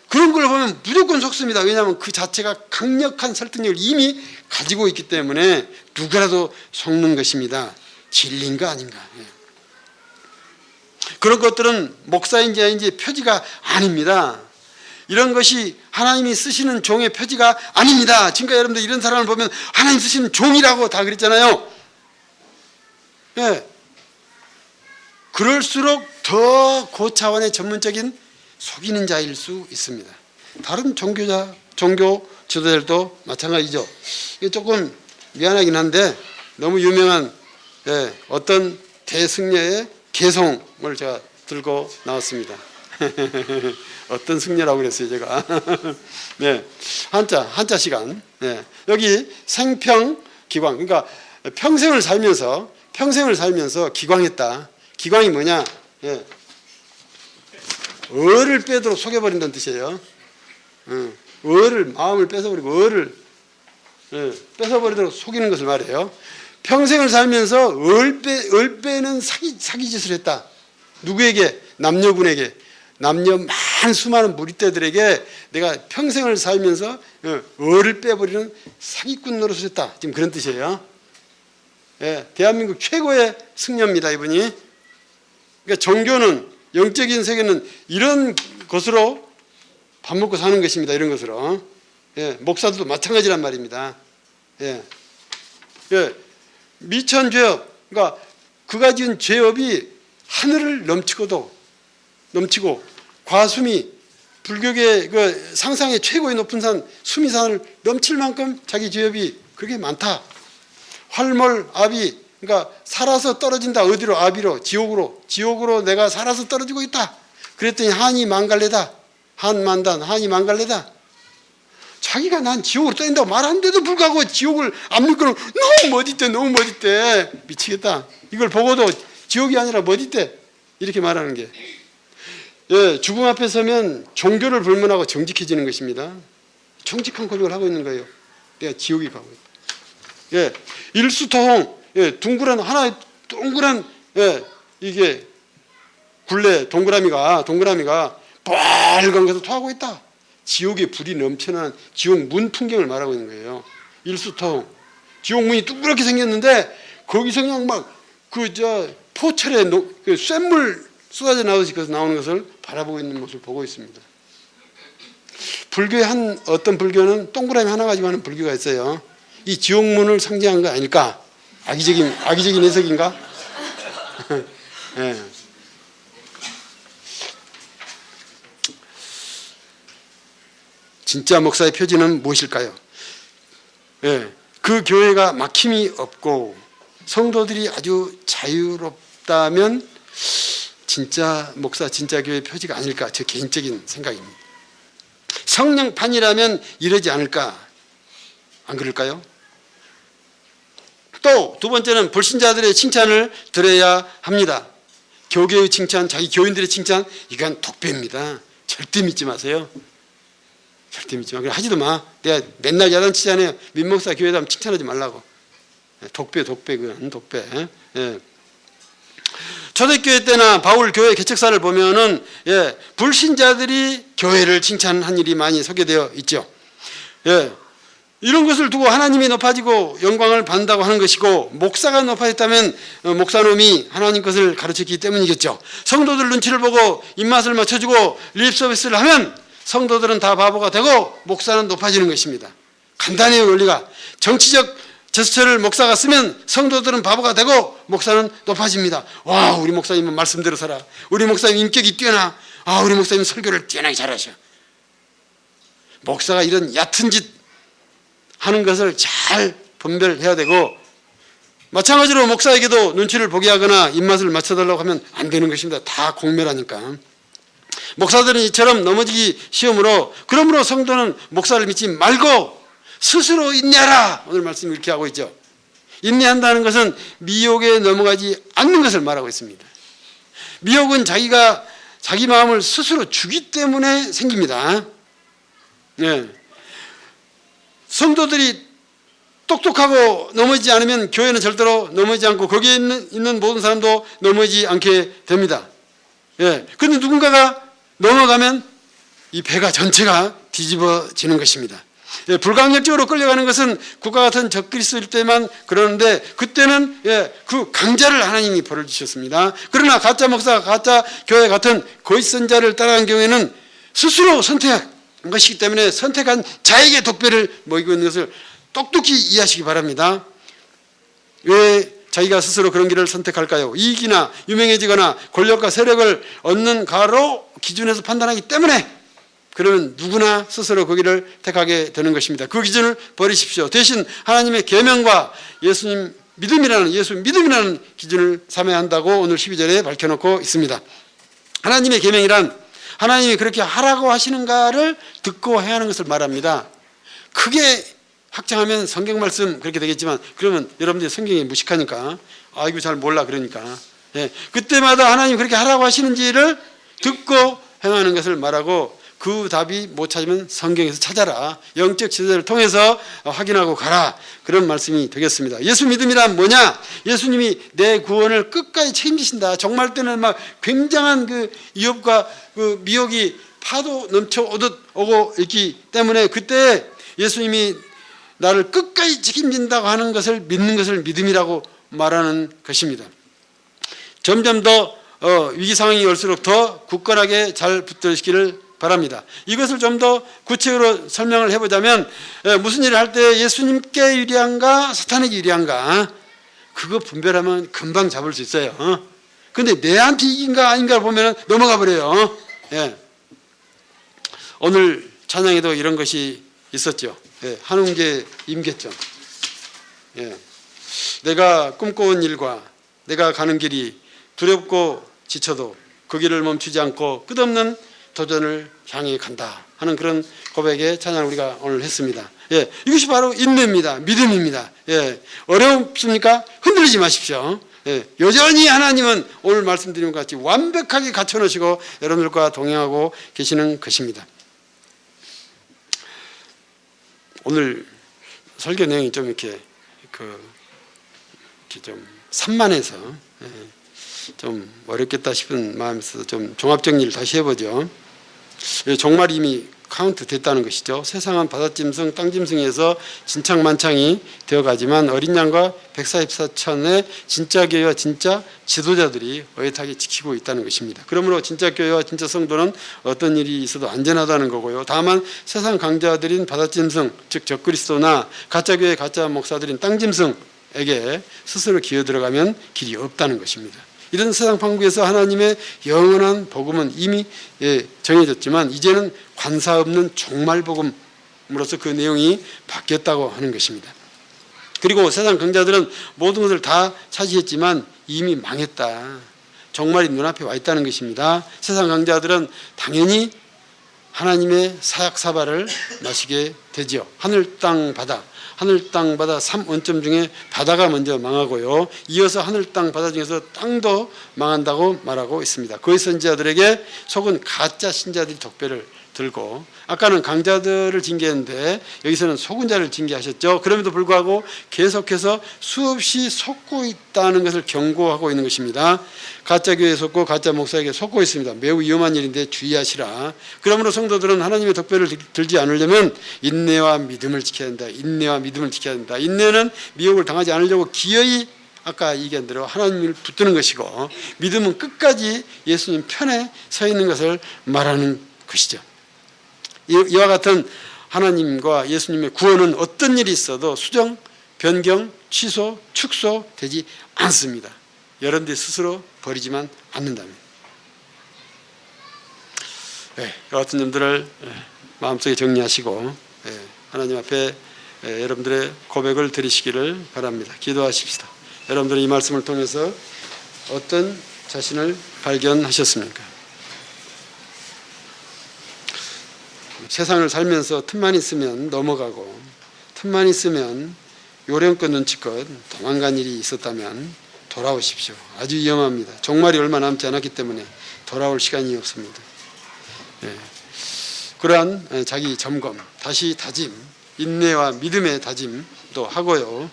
그런 걸 보면 무조건 속습니다. 왜냐하면 그 자체가 강력한 설득력을 이미 가지고 있기 때문에 누구라도 속는 것입니다. 진리인가 아닌가. 그런 것들은 목사인지 아닌지 표지가 아닙니다. 이런 것이 하나님이 쓰시는 종의 표지가 아닙니다. 지금까지 여러분들 이런 사람을 보면 하나님 쓰시는 종이라고 다 그랬잖아요. 그럴수록 더 고차원의 전문적인 속이는 자일 수 있습니다. 다른 종교 지도자들도 마찬가지죠. 이게 조금 미안하긴 한데 너무 유명한 어떤 대승려의 개송을 제가 들고 나왔습니다. 어떤 승려라고 그랬어요 제가. 네, 한자 시간. 네, 여기 생평 기광, 그러니까 평생을 살면서 기광했다. 기광이 뭐냐? 예. 어를 빼도록 속여버린다는 뜻이에요. 어를, 마음을 뺏어버리고 어를 뺏어버리도록 속이는 것을 말해요. 평생을 살면서 을 빼는 사기짓을 했다. 누구에게? 남녀군에게. 남녀 수많은 무리떼들에게 내가 평생을 살면서 을을 빼버리는 사기꾼 노릇을 했다. 지금 그런 뜻이에요. 예, 대한민국 최고의 승려입니다, 이분이. 그러니까 종교는, 영적인 세계는 이런 것으로 밥 먹고 사는 것입니다. 이런 것으로. 예, 목사들도 마찬가지란 말입니다. 예. 예, 미천죄업, 그러니까 그가 지은 죄업이 하늘을 넘치고 과수미, 불교계 그 상상의 최고의 높은 산 수미산을 넘칠 만큼 자기 죄업이 그렇게 많다. 활몰아비, 그러니까 살아서 떨어진다. 어디로? 아비로, 지옥으로 내가 살아서 떨어지고 있다. 그랬더니 한이 망갈래다. 한만단, 한이 망갈래다. 자기가 난 지옥으로 떨어진다고 말하는데도 불구하고 지옥을 안 믿고는 너무 멋있대. 미치겠다. 이걸 보고도 지옥이 아니라 멋있대. 이렇게 말하는 게. 예, 죽음 앞에 서면 종교를 불문하고 정직해지는 것입니다. 정직한 고백을 하고 있는 거예요. 내가 지옥에 가고 있다. 예, 일수토홍, 예, 하나의 동그란, 예, 이게 굴레, 동그라미가 빨간 것을 토하고 있다. 지옥의 불이 넘쳐나는 지옥 문 풍경을 말하고 있는 거예요. 일수토홍. 지옥 문이 둥그렇게 생겼는데 거기서 그냥 막 포철에 쇳물 쏟아져 나오는 것을 바라보고 있는 모습을 보고 있습니다. 불교의 어떤 불교는 동그라미 하나 가지고 하는 불교가 있어요. 이 지옥문을 상징한 거 아닐까? 악의적인 해석인가? 네. 진짜 목사의 표지는 무엇일까요? 네. 그 교회가 막힘이 없고 성도들이 아주 자유롭다면 진짜 목사, 진짜 교회 표지가 아닐까? 제 개인적인 생각입니다. 성령판이라면 이러지 않을까? 안 그럴까요? 또 두 번째는 불신자들의 칭찬을 들어야 합니다. 교계의 칭찬, 자기 교인들의 칭찬, 이건 독배입니다. 절대 믿지 마세요. 절대 믿지 마. 그냥 하지도 마. 내가 맨날 야단치잖아요. 민목사 교회에 하면 칭찬하지 말라고. 독배, 그건 독배. 예. 초대교회 때나 바울 교회 개척사를 보면은, 예, 불신자들이 교회를 칭찬한 일이 많이 소개되어 있죠. 예. 이런 것을 두고 하나님이 높아지고 영광을 받는다고 하는 것이고, 목사가 높아졌다면 목사놈이 하나님 것을 가르쳤기 때문이겠죠. 성도들 눈치를 보고 입맛을 맞춰주고 립 서비스를 하면 성도들은 다 바보가 되고 목사는 높아지는 것입니다. 간단해요, 원리가. 정치적 제스처를 목사가 쓰면 성도들은 바보가 되고 목사는 높아집니다. 와, 우리 목사님은 말씀대로 살아. 우리 목사님 인격이 뛰어나. 아, 우리 목사님 설교를 뛰어나게 잘하셔. 목사가 이런 얕은 짓 하는 것을 잘 분별해야 되고, 마찬가지로 목사에게도 눈치를 보게 하거나 입맛을 맞춰달라고 하면 안 되는 것입니다. 다 공멸하니까. 목사들은 이처럼 넘어지기 쉬우므로, 그러므로 성도는 목사를 믿지 말고 스스로 인내하라. 오늘 말씀 이렇게 하고 있죠. 인내한다는 것은 미혹에 넘어가지 않는 것을 말하고 있습니다. 미혹은 자기가 자기 마음을 스스로 주기 때문에 생깁니다. 네. 성도들이 똑똑하고 넘어지지 않으면 교회는 절대로 넘어지지 않고 거기에 있는 모든 사람도 넘어지지 않게 됩니다. 예. 그런데 누군가가 넘어가면 이 배가 전체가 뒤집어지는 것입니다. 예, 불강력적으로 끌려가는 것은 국가 같은 적그리스도일 때만 그러는데, 그때는, 예, 그 강자를 하나님이 벌을 주셨습니다. 그러나 가짜 목사, 가짜 교회 같은 거짓 선자를 따라간 경우에는 스스로 선택한 것이기 때문에 선택한 자에게 독배를 먹이고 있는 것을 똑똑히 이해하시기 바랍니다. 왜 자기가 스스로 그런 길을 선택할까요? 이익이나 유명해지거나 권력과 세력을 얻는 가로 기준에서 판단하기 때문에 그러면 누구나 스스로 그 길을 택하게 되는 것입니다. 그 기준을 버리십시오. 대신 하나님의 계명과 예수 믿음이라는 기준을 삼아야 한다고 오늘 12절에 밝혀놓고 있습니다. 하나님의 계명이란 하나님이 그렇게 하라고 하시는가를 듣고 해야 하는 것을 말합니다. 크게 확장하면 성경 말씀 그렇게 되겠지만, 그러면 여러분들이 성경이 무식하니까 이거 잘 몰라 그러니까, 그때마다 하나님이 그렇게 하라고 하시는지를 듣고 행하는 것을 말하고, 그 답이 못 찾으면 성경에서 찾아라, 영적 지도자를 통해서 확인하고 가라, 그런 말씀이 되겠습니다. 예수 믿음이란 뭐냐? 예수님이 내 구원을 끝까지 책임지신다. 정말 때는 막 굉장한 그 위협과 그 미혹이 파도 넘쳐 오듯 오고 있기 때문에, 그때 예수님이 나를 끝까지 책임진다고 하는 것을 믿는 것을 믿음이라고 말하는 것입니다. 점점 더 위기 상황이 올수록 더 굳건하게 잘 붙들으시기를 바랍니다. 이것을 좀 더 구체적으로 설명을 해보자면, 무슨 일을 할 때 예수님께 유리한가 사탄에게 유리한가, 그거 분별하면 금방 잡을 수 있어요. 근데 내한테 이긴가 아닌가를 보면 넘어가 버려요. 오늘 찬양에도 이런 것이 있었죠. 한웅계 임계점. 내가 꿈꿔온 일과 내가 가는 길이 두렵고 지쳐도 그 길을 멈추지 않고 끝없는 도전을 향해 간다 하는 그런 고백의 찬양을 우리가 오늘 했습니다. 이것이 바로 인내입니다. 믿음입니다. 어렵습니까? 흔들리지 마십시오. 여전히 하나님은 오늘 말씀드린 것 같이 완벽하게 갖춰놓으시고 여러분들과 동행하고 계시는 것입니다. 오늘 설교 내용이 좀 이렇게 좀 산만해서 좀 어렵겠다 싶은 마음에서 좀 종합 정리를 다시 해보죠. 종말이 이미 카운트 됐다는 것이죠. 세상은 바다짐승, 땅짐승에서 진창만창이 되어가지만 어린 양과 144천의 진짜 교회와 진짜 지도자들이 어엿하게 지키고 있다는 것입니다. 그러므로 진짜 교회와 진짜 성도는 어떤 일이 있어도 안전하다는 거고요. 다만 세상 강자들인 바다짐승, 즉 적그리스도나 가짜교회 가짜 목사들인 땅짐승에게 스스로 기어 들어가면 길이 없다는 것입니다. 이런 세상 판국에서 하나님의 영원한 복음은 이미 정해졌지만 이제는 관사 없는 종말 복음으로서 그 내용이 바뀌었다고 하는 것입니다. 그리고 세상 강자들은 모든 것을 다 차지했지만 이미 망했다. 종말이 눈앞에 와 있다는 것입니다. 세상 강자들은 당연히 하나님의 사약사발을 마시게 되지요. 하늘, 땅, 바다. 하늘, 땅, 바다 3원점 중에 바다가 먼저 망하고요. 이어서 하늘, 땅, 바다 중에서 땅도 망한다고 말하고 있습니다. 그의 선지자들에게 속은 가짜 신자들이 독배를 들고, 아까는 강자들을 징계했는데 여기서는 속은 자를 징계하셨죠. 그럼에도 불구하고 계속해서 수없이 속고 있다는 것을 경고하고 있는 것입니다. 가짜 교회에 속고 가짜 목사에게 속고 있습니다. 매우 위험한 일인데 주의하시라. 그러므로 성도들은 하나님의 독배를 들지 않으려면 인내와 믿음을 지켜야 한다. 인내와 믿음을 지켜야 한다. 인내는 미혹을 당하지 않으려고 기어이 아까 얘기한 대로 하나님을 붙드는 것이고, 믿음은 끝까지 예수님 편에 서 있는 것을 말하는 것이죠. 이와 같은 하나님과 예수님의 구원은 어떤 일이 있어도 수정, 변경, 취소, 축소되지 않습니다. 여러분들이 스스로 버리지만 않는다면. 이와 같은 점들을 마음속에 정리하시고 하나님 앞에 여러분들의 고백을 드리시기를 바랍니다. 기도하십시다. 여러분들은 이 말씀을 통해서 어떤 자신을 발견하셨습니까? 세상을 살면서 틈만 있으면 넘어가고, 틈만 있으면 요령껏 눈치껏 도망간 일이 있었다면 돌아오십시오. 아주 위험합니다. 종말이 얼마 남지 않았기 때문에 돌아올 시간이 없습니다. 그러한 자기 점검, 다시 다짐, 인내와 믿음의 다짐도 하고요.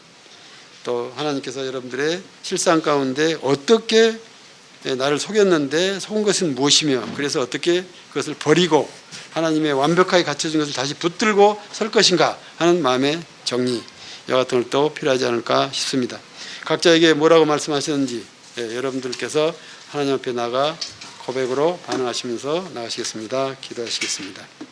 또 하나님께서 여러분들의 실상 가운데 어떻게 나를 속였는데 속은 것은 무엇이며, 그래서 어떻게 그것을 버리고 하나님의 완벽하게 갖춰진 것을 다시 붙들고 설 것인가 하는 마음의 정리, 이와 같은 것도 필요하지 않을까 싶습니다. 각자에게 뭐라고 말씀하셨는지 여러분들께서 하나님 앞에 나가 고백으로 반응하시면서 나가시겠습니다. 기도하시겠습니다.